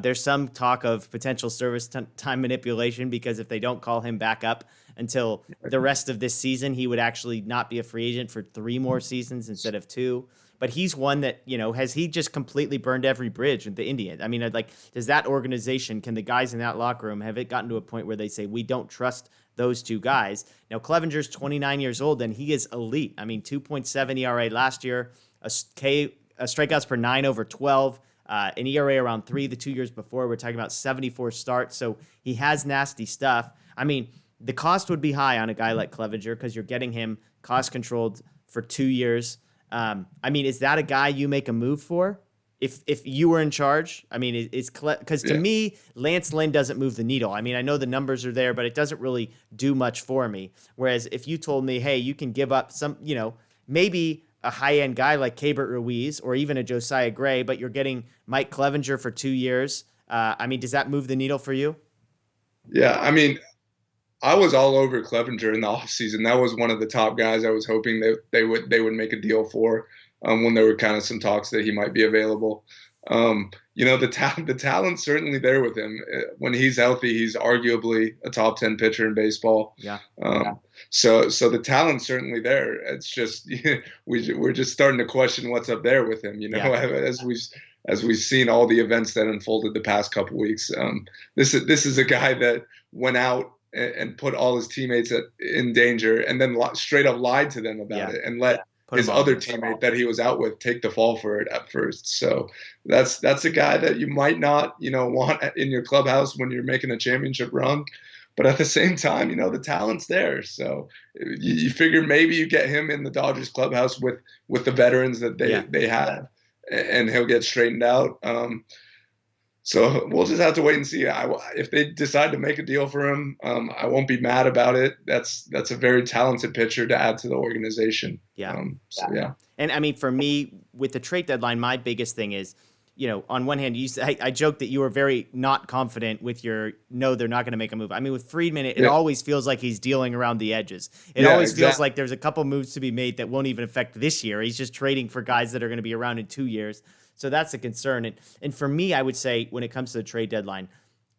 There's some talk of potential service time manipulation, because if they don't call him back up until the rest of this season, he would actually not be a free agent for 3 more seasons instead of 2. But he's one that, has he just completely burned every bridge with the Indians? I mean, does that organization, can the guys in that locker room, have it gotten to a point where they say, we don't trust those two guys? Now, Clevenger's 29 years old, and he is elite. I mean, 2.7 ERA last year, a strikeouts per 9 over 12, an ERA around 3 the 2 years before. We're talking about 74 starts, so he has nasty stuff. I mean, the cost would be high on a guy like Clevenger because you're getting him cost-controlled for 2 years. I mean, is that a guy you make a move for if you were in charge? I mean, because to me, Lance Lynn doesn't move the needle. I mean, I know the numbers are there, but it doesn't really do much for me. Whereas if you told me, hey, you can give up some, maybe a high-end guy like Keibert Ruiz or even a Josiah Gray, but you're getting Mike Clevenger for 2 years. I mean, does that move the needle for you? Yeah, I mean, I was all over Clevenger in the offseason. That was one of the top guys I was hoping that they would make a deal for, when there were kind of some talks that he might be available. The talent's certainly there with him. When he's healthy, he's arguably a top 10 pitcher in baseball. Yeah. So the talent's certainly there. It's just we're just starting to question what's up there with him. As we've seen all the events that unfolded the past couple weeks. This is a guy that went out and put all his teammates in danger, and then straight up lied to them about it, and let his other teammate that he was out with take the fall for it at first. So that's a guy that you might not want in your clubhouse when you're making a championship run. But at the same time, the talent's there. So you figure maybe you get him in the Dodgers clubhouse with the veterans that they have, and he'll get straightened out. So we'll just have to wait and see. If they decide to make a deal for him, I won't be mad about it. That's a very talented pitcher to add to the organization. Yeah. Yeah. And I mean, for me, with the trade deadline, my biggest thing is, on one hand, I joke that you were very not confident with they're not going to make a move. I mean, with Friedman, it always feels like he's dealing around the edges. It always feels like there's a couple moves to be made that won't even affect this year. He's just trading for guys that are going to be around in 2 years. So that's a concern. And for me, I would say when it comes to the trade deadline,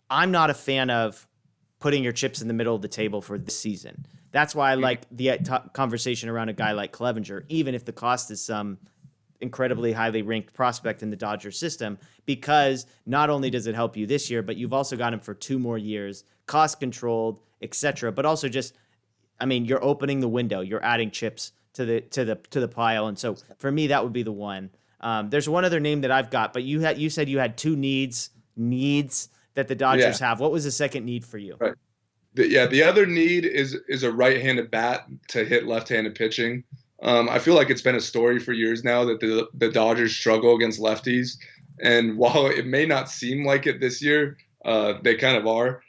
I'm not a fan of putting your chips in the middle of the table for this season. That's why I like the conversation around a guy like Clevenger, even if the cost is some incredibly highly ranked prospect in the Dodgers system, because not only does it help you this year, but you've also got him for 2 more years, cost controlled, etc. But also just, I mean, you're opening the window, you're adding chips to the pile. And so for me, that would be the one. There's one other name that I've got, but you said you had 2 needs that the Dodgers have. What was the second need for you? Right. The other need is a right-handed bat to hit left-handed pitching. I feel like it's been a story for years now that the Dodgers struggle against lefties, and while it may not seem like it this year, they kind of are.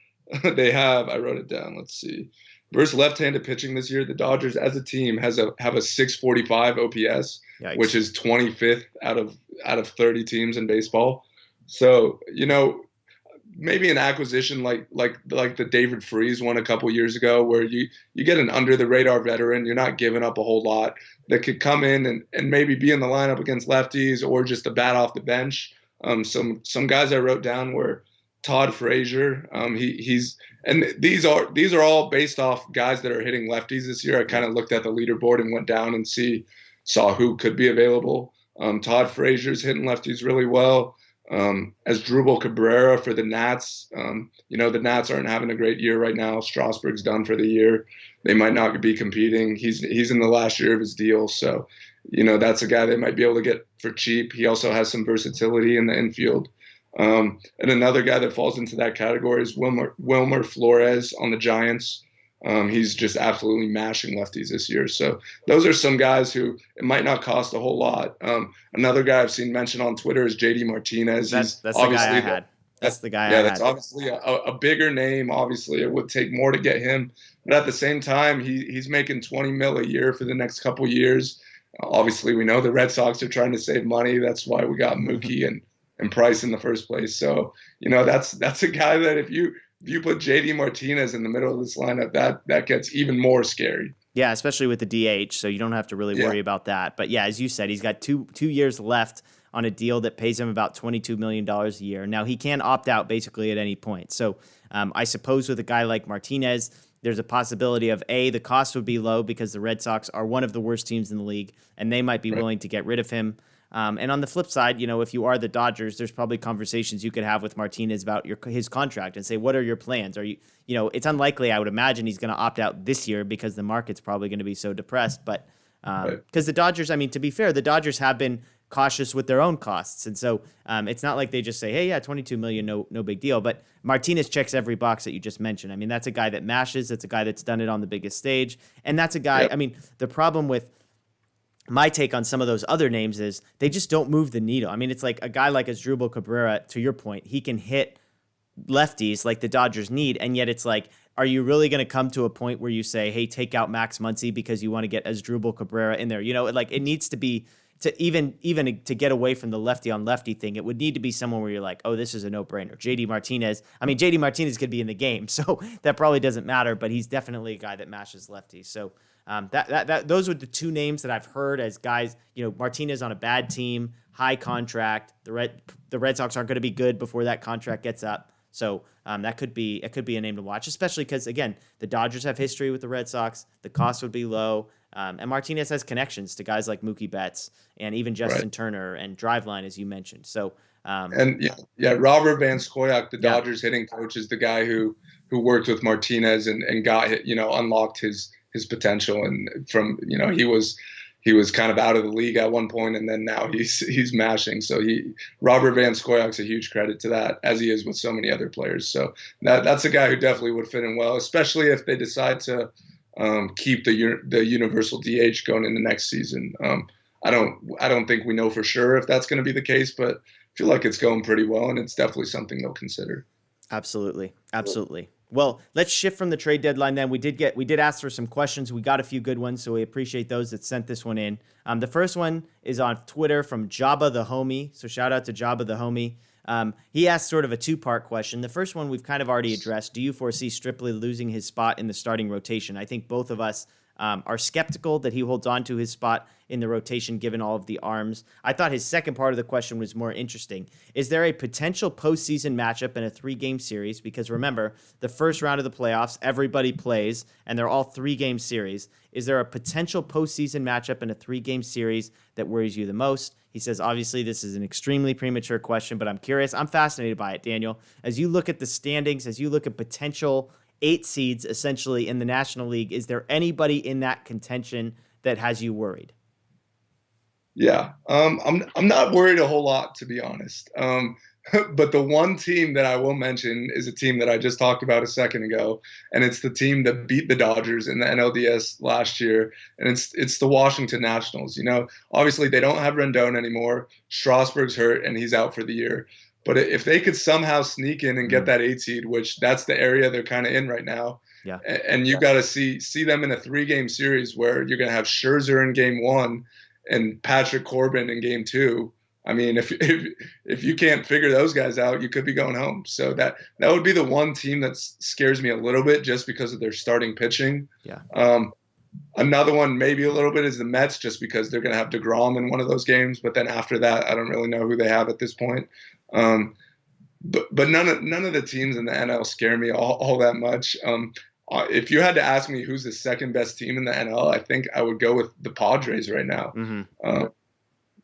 They have, I wrote it down. Let's see. Versus left-handed pitching this year, the Dodgers as a team have a 645 OPS, Yikes. Which is 25th out of 30 teams in baseball. So, maybe an acquisition like the David Freese one a couple years ago, where you get an under the radar veteran, you're not giving up a whole lot, that could come in and maybe be in the lineup against lefties or just a bat off the bench. Some guys I wrote down were Todd Frazier. These are all based off guys that are hitting lefties this year. I kind of looked at the leaderboard and went down and saw who could be available. Todd Frazier's hitting lefties really well. As Drupal Cabrera for the Nats. The Nats aren't having a great year right now. Strasburg's done for the year. They might not be competing. He's in the last year of his deal. So that's a guy they might be able to get for cheap. He also has some versatility in the infield. And another guy that falls into that category is Wilmer Flores on the Giants. He's just absolutely mashing lefties this year. So those are some guys who it might not cost a whole lot. Another guy I've seen mentioned on Twitter is JD Martinez. That's the guy I had. That's the guy I had. That's obviously a bigger name. Obviously, it would take more to get him. But at the same time, he's making $20 million a year for the next couple years. Obviously, we know the Red Sox are trying to save money. That's why we got Mookie and Price in the first place. So, that's a guy that if you put JD Martinez in the middle of this lineup, that gets even more scary. Yeah, especially with the DH, so you don't have to really worry about that. But yeah, as you said, he's got two years left on a deal that pays him about $22 million a year. Now, he can opt out basically at any point. So I suppose with a guy like Martinez, there's a possibility of, A, the cost would be low because the Red Sox are one of the worst teams in the league, and they might be willing to get rid of him. And on the flip side, if you are the Dodgers, there's probably conversations you could have with Martinez about his contract and say, what are your plans? Are you, it's unlikely, I would imagine, he's going to opt out this year because the market's probably going to be so depressed. But because the Dodgers, to be fair, the Dodgers have been cautious with their own costs. And so it's not like they just say, hey, yeah, $22 million, no big deal. But Martinez checks every box that you just mentioned. That's a guy that mashes. That's a guy that's done it on the biggest stage. And that's a guy, the problem with my take on some of those other names is they just don't move the needle. It's like a guy like Asdrubal Cabrera, to your point, he can hit lefties like the Dodgers need. And yet it's like, are you really going to come to a point where you say, hey, take out Max Muncy because you want to get Asdrubal Cabrera in there? It needs to be, to even to get away from the lefty on lefty thing, it would need to be someone where you're like, oh, this is a no-brainer. JD Martinez. JD Martinez could be in the game, so that probably doesn't matter, but he's definitely a guy that mashes lefties. So those were the two names that I've heard as guys, Martinez on a bad team, high contract. The Red Sox aren't going to be good before that contract gets up. So it could be a name to watch, especially because, again, the Dodgers have history with the Red Sox. The cost would be low. And Martinez has connections to guys like Mookie Betts and even Justin Turner and Driveline, as you mentioned. So Robert Van Scoyoc, the Dodgers hitting coach, is the guy who worked with Martinez and got unlocked his potential. And from he was kind of out of the league at one point, and then now he's mashing. So Robert Van Scoyoc's a huge credit to that, as he is with so many other players. So that's a guy who definitely would fit in well, especially if they decide to keep the universal DH going into next season. I don't think we know for sure if that's going to be the case, but I feel like it's going pretty well, and it's definitely something they'll consider. Absolutely. Well, let's shift from the trade deadline then. We did ask for some questions. We got a few good ones, so we appreciate those that sent this one in. The first one is on Twitter from Jabba the Homie. So shout out to Jabba the Homie. He asked sort of a two-part question. The first one we've kind of already addressed. Do you foresee Stripley losing his spot in the starting rotation? I think both of us are skeptical that he holds on to his spot in the rotation given all of the arms. I thought his second part of the question was more interesting. Is there a potential postseason matchup in a 3-game series? Because remember, the first round of the playoffs, everybody plays, and they're all 3-game series. Is there a potential postseason matchup in a 3-game series that worries you the most? He says, obviously, this is an extremely premature question, but I'm curious. I'm fascinated by it, Daniel. As you look at the standings, as you look at potential 8 seeds essentially in the National League, is there anybody in that contention that has you worried? Yeah, I'm not worried a whole lot, to be honest. But the one team that I will mention is a team that I just talked about a second ago, and it's the team that beat the Dodgers in the NLDS last year, and it's the Washington Nationals. Obviously they don't have Rendon anymore. Strasburg's hurt, and he's out for the year. But if they could somehow sneak in and get that 8 seed, which that's the area they're kind of in right now, and you got to see them in a 3-game series where you're going to have Scherzer in game 1 and Patrick Corbin in game 2. If you can't figure those guys out, you could be going home. So that would be the one team that scares me a little bit just because of their starting pitching. Yeah. Another one maybe a little bit is the Mets, just because they're going to have DeGrom in one of those games. But then after that, I don't really know who they have at this point. But none of the teams in the NL scare me all that much. If you had to ask me who's the second best team in the NL, I think I would go with the Padres right now. Mm-hmm.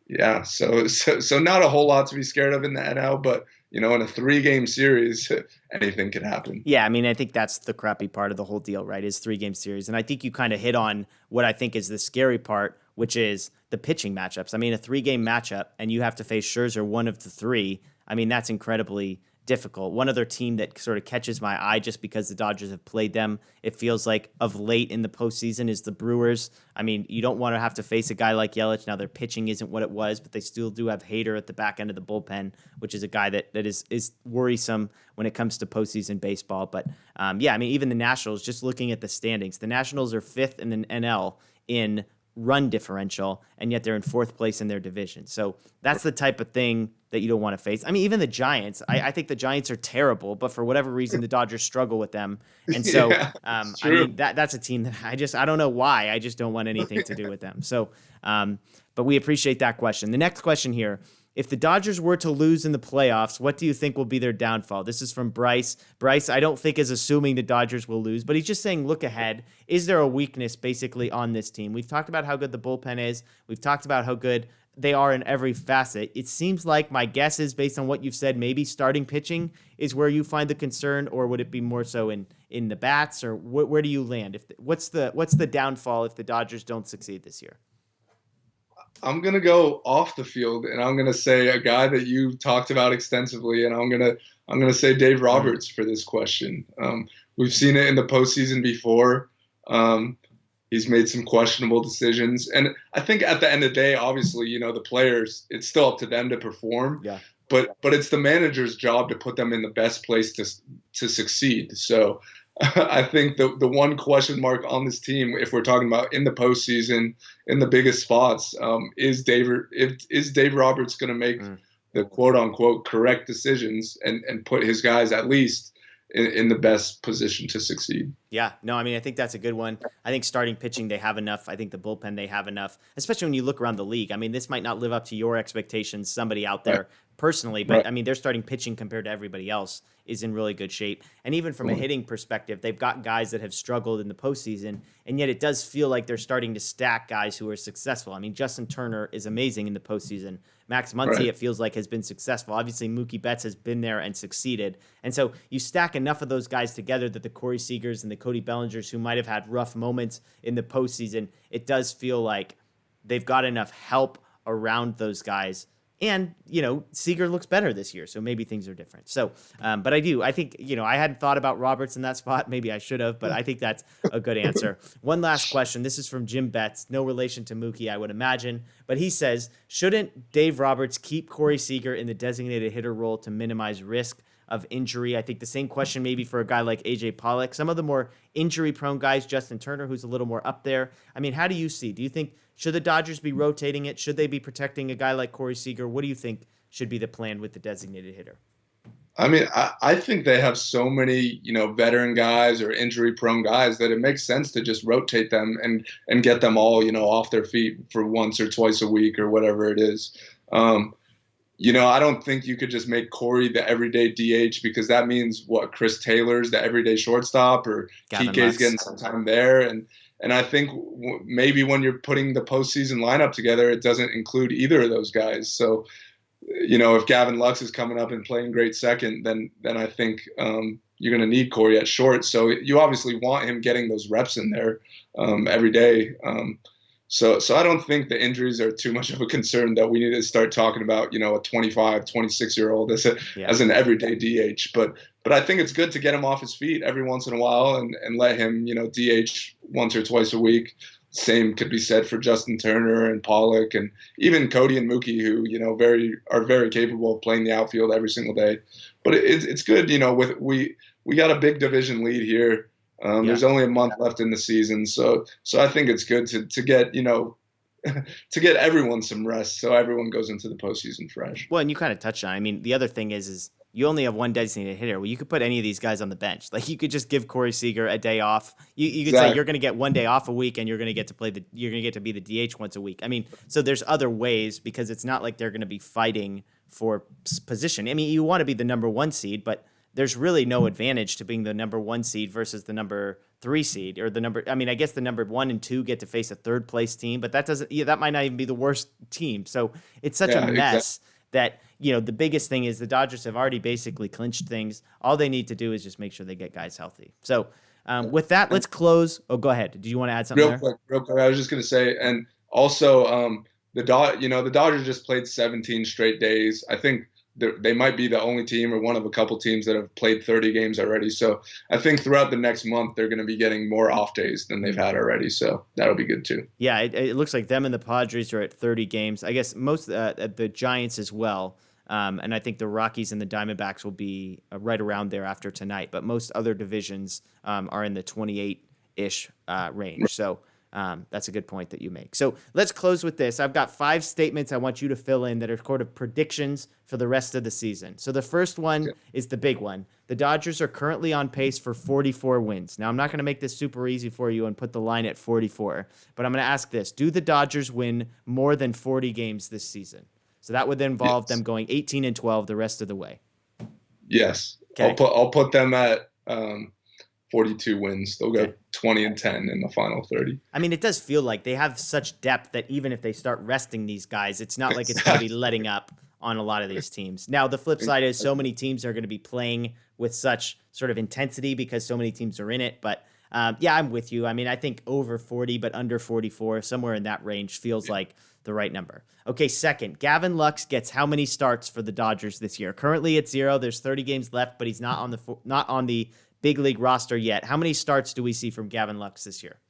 Yeah, so not a whole lot to be scared of in the NL, but in a 3-game series, anything could happen. Yeah, I think that's the crappy part of the whole deal, right? Is 3-game series, and I think you kind of hit on what I think is the scary part which is the pitching matchups. I mean, a 3-game matchup, and you have to face Scherzer one of the 3. I mean, that's incredibly difficult. One other team that sort of catches my eye just because the Dodgers have played them, it feels like of late in the postseason, is the Brewers. I mean, you don't want to have to face a guy like Yelich. Now, their pitching isn't what it was, but they still do have Hader at the back end of the bullpen, which is a guy that is worrisome when it comes to postseason baseball. But yeah, I mean, even the Nationals, just looking at the standings, the Nationals are 5th in the NL in run differential, and yet they're in 4th place in their division. So that's the type of thing that you don't want to face. I mean, even the Giants, I think the Giants are terrible, but for whatever reason, the Dodgers struggle with them. And so, Yeah, I mean, that's a team that I don't know why. I just don't want anything to do with them. So, but we appreciate that question. The next question here: if the Dodgers were to lose in the playoffs, what do you think will be their downfall? This is from Bryce. Bryce, I don't think is assuming the Dodgers will lose, but he's just saying look ahead. Is there a weakness basically on this team? We've talked about how good the bullpen is. We've talked about how good they are in every facet. It seems like my guess is, based on what you've said, maybe starting pitching is where you find the concern, or would it be more so in the bats, or where do you land? What's the downfall if the Dodgers don't succeed this year? I'm gonna go off the field, and I'm gonna say a guy that you talked about extensively, and I'm gonna say Dave Roberts for this question. We've seen it in the postseason before. He's made some questionable decisions, and I think at the end of the day, obviously, the players, it's still up to them to perform. Yeah. But it's the manager's job to put them in the best place to succeed. So I think the one question mark on this team, if we're talking about in the postseason, in the biggest spots, is Dave Roberts going to make the quote unquote correct decisions and put his guys at least in the best position to succeed. Yeah, no, I mean, I think that's a good one. I think starting pitching, they have enough. I think the bullpen, they have enough, especially when you look around the league. I mean, this might not live up to your expectations, somebody out there personally, but I mean, their starting pitching compared to everybody else is in really good shape. And even from a hitting perspective, they've got guys that have struggled in the postseason, and yet it does feel like they're starting to stack guys who are successful. I mean, Justin Turner is amazing in the postseason. Max Muncy, it feels like, has been successful. Obviously, Mookie Betts has been there and succeeded. And so you stack enough of those guys together that the Corey Seagers and the Cody Bellingers, who might have had rough moments in the postseason, it does feel like they've got enough help around those guys. And, Seager looks better this year, so maybe things are different. So, but I think, I hadn't thought about Roberts in that spot. Maybe I should have, but I think that's a good answer. One last question. This is from Jim Betts. No relation to Mookie, I would imagine. But he says, shouldn't Dave Roberts keep Corey Seager in the designated hitter role to minimize risk of injury? I think the same question maybe for a guy like AJ Pollock. Some of the more injury-prone guys, Justin Turner, who's a little more up there. I mean, how do you see? Do you think, should the Dodgers be rotating it? Should they be protecting a guy like Corey Seager? What do you think should be the plan with the designated hitter? I mean, I think they have so many, veteran guys or injury-prone guys that it makes sense to just rotate them and get them all, off their feet for once or twice a week or whatever it is. I don't think you could just make Corey the everyday DH, because that means Chris Taylor's the everyday shortstop, or Kike's getting some time there. And I think maybe when you're putting the postseason lineup together, it doesn't include either of those guys. So, if Gavin Lux is coming up and playing great second, then I think you're going to need Corey at short. So you obviously want him getting those reps in there every day. So I don't think the injuries are too much of a concern that we need to start talking about, a 25, 26-year-old as an everyday DH. But I think it's good to get him off his feet every once in a while and let him, DH once or twice a week. Same could be said for Justin Turner and Pollock and even Cody and Mookie, who, are very capable of playing the outfield every single day. But it's good, we got a big division lead here. There's only a month left in the season, so I think it's good to get to get everyone some rest, so everyone goes into the postseason fresh. Well, and you kind of touched on it. I mean, the other thing is you only have one designated hitter. Well, you could put any of these guys on the bench. Like, you could just give Corey Seager a day off. You could say you're going to get one day off a week, and you're going to get to be the DH once a week. I mean, so there's other ways, because it's not like they're going to be fighting for position. I mean, you want to be the number 1 seed, but there's really no advantage to being the number 1 seed versus the number 3 seed, or I guess the number 1 and 2 get to face a 3rd place team, but that might not even be the worst team. So it's such a mess that, the biggest thing is the Dodgers have already basically clinched things. All they need to do is just make sure they get guys healthy. So with that, let's close. Oh, go ahead. Do you want to add something real quick? I was just going to say, and Also, the Dodgers just played 17 straight days. I think they might be the only team or one of a couple teams that have played 30 games already. So I think throughout the next month they're going to be getting more off days than they've had already. So that'll be good too. Yeah, it looks like them and the Padres are at 30 games. I guess most the Giants as well. And I think the Rockies and the Diamondbacks will be right around there after tonight. But most other divisions are in the 28-ish range. So that's a good point that you make. So let's close with this. I've got 5 statements I want you to fill in that are sort of predictions for the rest of the season. So the first one is the big one. The Dodgers are currently on pace for 44 wins. Now, I'm not going to make this super easy for you and put the line at 44, but I'm going to ask this. Do the Dodgers win more than 40 games this season? So that would involve them going 18-12 the rest of the way. Yes. Okay. I'll put them at 42 wins. They'll go 20-10 in the final 30. I mean, it does feel like they have such depth that even if they start resting these guys, it's not like it's going to be letting up on a lot of these teams. Now, the flip side is so many teams are going to be playing with such sort of intensity because so many teams are in it. But yeah, I'm with you. I mean, I think over 40, but under 44, somewhere in that range feels like the right number. Okay, second, Gavin Lux gets how many starts for the Dodgers this year? Currently at 0. There's 30 games left, but he's not on the big league roster yet. How many starts do we see from Gavin Lux this year?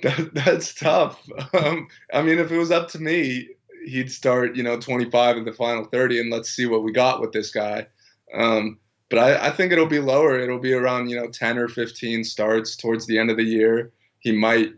That's tough. I mean, if it was up to me, he'd start, 25 in the final 30, and let's see what we got with this guy. But I think it'll be lower. It'll be around, 10 or 15 starts towards the end of the year. He might,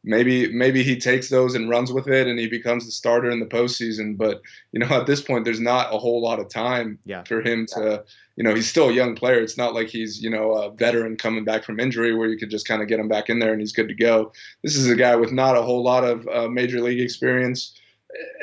maybe he takes those and runs with it and he becomes the starter in the postseason. But, at this point, there's not a whole lot of time for him to, he's still a young player. It's not like he's, a veteran coming back from injury where you could just kind of get him back in there and he's good to go. This is a guy with not a whole lot of major league experience.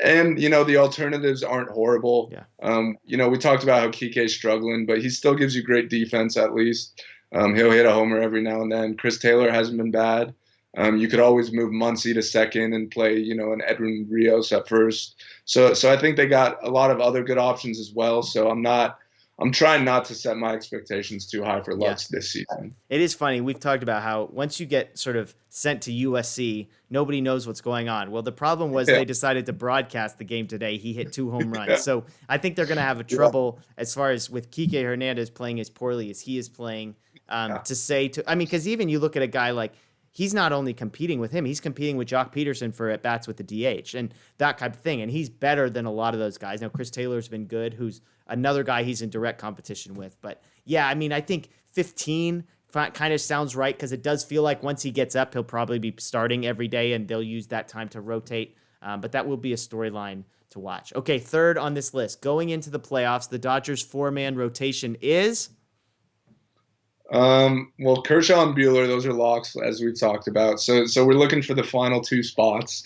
And, the alternatives aren't horrible. Yeah. We talked about how Kike's struggling, but he still gives you great defense at least. He'll hit a homer every now and then. Chris Taylor hasn't been bad. You could always move Muncy to second and play, an Edwin Rios at first. So I think they got a lot of other good options as well. So I'm trying not to set my expectations too high for Lux this season. It is funny. We've talked about how once you get sort of sent to USC, nobody knows what's going on. Well, the problem was they decided to broadcast the game today. He hit 2 home runs. So I think they're going to have a trouble as far as with Kike Hernandez playing as poorly as he is playing because even you look at a guy like, he's not only competing with him, he's competing with Jock Peterson for at-bats with the DH and that type of thing. And he's better than a lot of those guys. Now, Chris Taylor's been good, who's another guy he's in direct competition with. But, yeah, I mean, I think 15 kind of sounds right because it does feel like once he gets up, he'll probably be starting every day and they'll use that time to rotate. But that will be a storyline to watch. Okay, third on this list. Going into the playoffs, the Dodgers' 4-man rotation is... Well, Kershaw and Buehler, those are locks, as we talked about. So we're looking for the final 2 spots.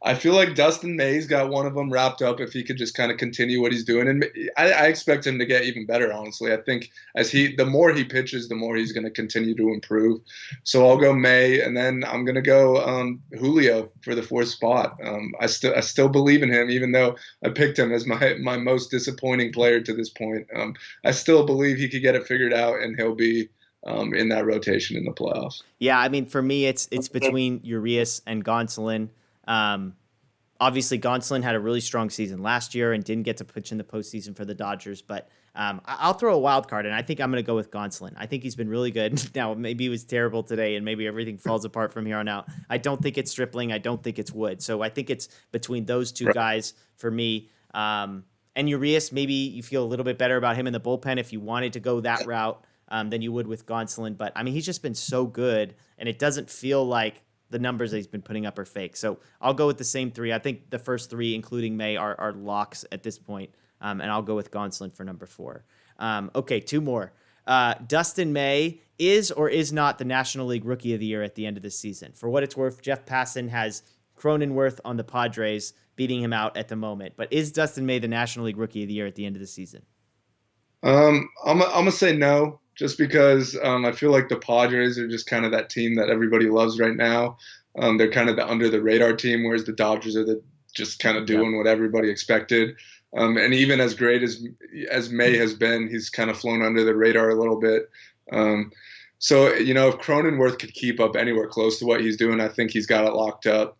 I feel like Dustin May's got one of them wrapped up if he could just kind of continue what he's doing. And I expect him to get even better, honestly. I think the more he pitches, the more he's going to continue to improve. So I'll go May, and then I'm going to go Julio for the 4th spot. I still believe in him, even though I picked him as my most disappointing player to this point. I still believe he could get it figured out, and he'll be in that rotation in the playoffs. Yeah, I mean, for me, it's between Urias and Gonsolin. Obviously, Gonsolin had a really strong season last year and didn't get to pitch in the postseason for the Dodgers, but I'll throw a wild card, and I think I'm going to go with Gonsolin. I think he's been really good. Now, maybe he was terrible today, and maybe everything falls apart from here on out. I don't think it's Stripling. I don't think it's Wood. So I think it's between those 2 guys for me. And Urias, maybe you feel a little bit better about him in the bullpen if you wanted to go that route than you would with Gonsolin. But, I mean, he's just been so good, and it doesn't feel like the numbers that he's been putting up are fake. So I'll go with the same 3. I think the first 3, including May, are locks at this point. And I'll go with Gonsolin for number 4. Okay, 2 more. Dustin May is or is not the National League Rookie of the Year at the end of this season. For what it's worth, Jeff Passan has Cronenworth on the Padres beating him out at the moment. But is Dustin May the National League Rookie of the Year at the end of the season? I'm gonna say no, just because I feel like the Padres are just kind of that team that everybody loves right now. They're kind of the under the radar team, whereas the Dodgers are just kind of doing what everybody expected. And even as great as May has been, he's kind of flown under the radar a little bit. So, if Cronenworth could keep up anywhere close to what he's doing, I think he's got it locked up.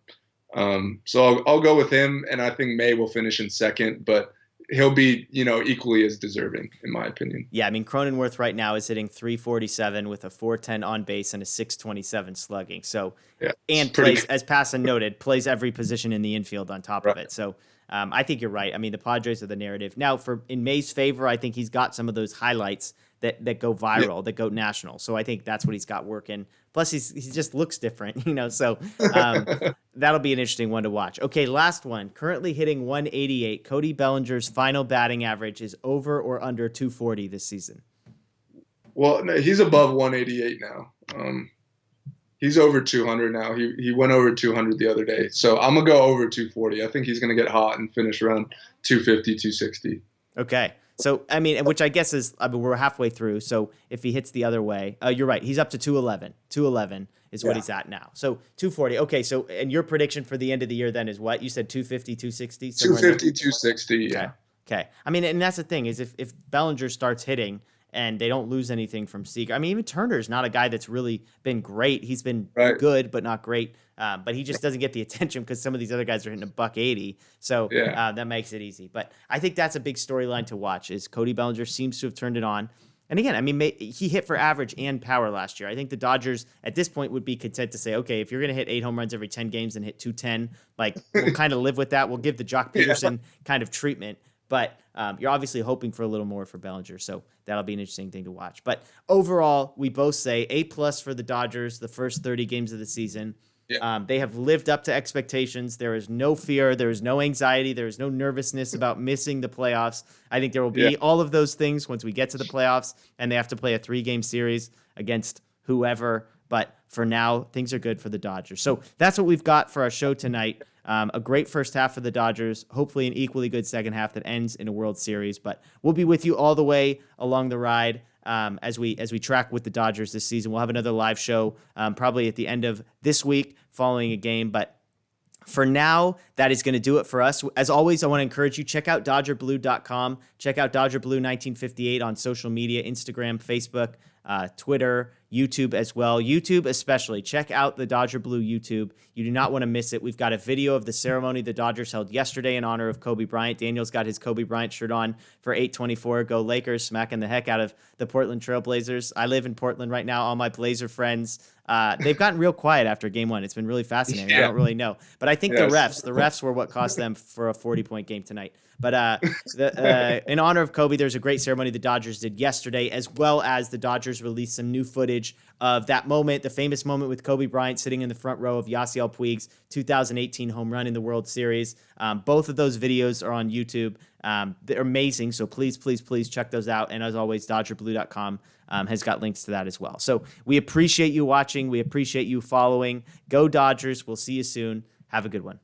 So I'll go with him, and I think May will finish in second, but he'll be, equally as deserving, in my opinion. Yeah, I mean, Cronenworth right now is hitting 347 with a 410 on base and a 627 slugging. So, yeah, and plays, as Passan noted, plays every position in the infield on top of it. So, I think you're right. I mean, the Padres are the narrative. Now, in May's favor, I think he's got some of those highlights that go viral, that go national. So I think that's what he's got working. Plus, he just looks different, So that'll be an interesting one to watch. Okay, last one. Currently hitting 188. Cody Bellinger's final batting average is over or under 240 this season. Well, no, he's above 188 now. He's over 200 now. He went over 200 the other day. So I'm going to go over 240. I think he's going to get hot and finish around 250, 260. Okay. So, I mean, which I guess is, we're halfway through. So if he hits the other way, you're right. He's up to 211. 211 is what he's at now. So 240. Okay. So, and your prediction for the end of the year then is what? You said 250, 260? 250, 260. Yeah. Okay. I mean, and that's the thing is if Bellinger starts hitting and they don't lose anything from Seager. I mean, even Turner's not a guy that's really been great. He's been good, but not great. But he just doesn't get the attention because some of these other guys are hitting $180. So that makes it easy. But I think that's a big storyline to watch is Cody Bellinger seems to have turned it on. And again, I mean, he hit for average and power last year. I think the Dodgers at this point would be content to say, okay, if you're going to hit 8 home runs every 10 games and hit 210, like we'll kind of live with that. We'll give the Jock Peterson kind of treatment. But you're obviously hoping for a little more for Bellinger, so that'll be an interesting thing to watch. But overall, we both say A+ for the Dodgers the first 30 games of the season. Yeah. They have lived up to expectations. There is no fear. There is no anxiety. There is no nervousness about missing the playoffs. I think there will be all of those things once we get to the playoffs, and they have to play a 3-game series against whoever. But for now, things are good for the Dodgers. So that's what we've got for our show tonight. A great first half for the Dodgers, hopefully an equally good second half that ends in a World Series. But we'll be with you all the way along the ride as we track with the Dodgers this season. We'll have another live show probably at the end of this week following a game. But for now, that is going to do it for us. As always, I want to encourage you, check out DodgerBlue.com. Check out DodgerBlue1958 on social media, Instagram, Facebook, Twitter, YouTube as well. YouTube especially. Check out the Dodger Blue YouTube. You do not want to miss it. We've got a video of the ceremony the Dodgers held yesterday in honor of Kobe Bryant. Daniel's got his Kobe Bryant shirt on for 8/24. Go Lakers, smacking the heck out of the Portland Trail Blazers. I live in Portland right now. All my Blazer friends, they've gotten real quiet after game one. It's been really fascinating. I don't really know. But I think the refs were what cost them for a 40-point game tonight. But in honor of Kobe, there's a great ceremony the Dodgers did yesterday, as well as the Dodgers released some new footage of that moment, the famous moment with Kobe Bryant sitting in the front row of Yasiel Puig's 2018 home run in the World Series. Both of those videos are on YouTube. They're amazing, so please, please, please check those out. And as always, DodgerBlue.com has got links to that as well. So we appreciate you watching. We appreciate you following. Go Dodgers. We'll see you soon. Have a good one.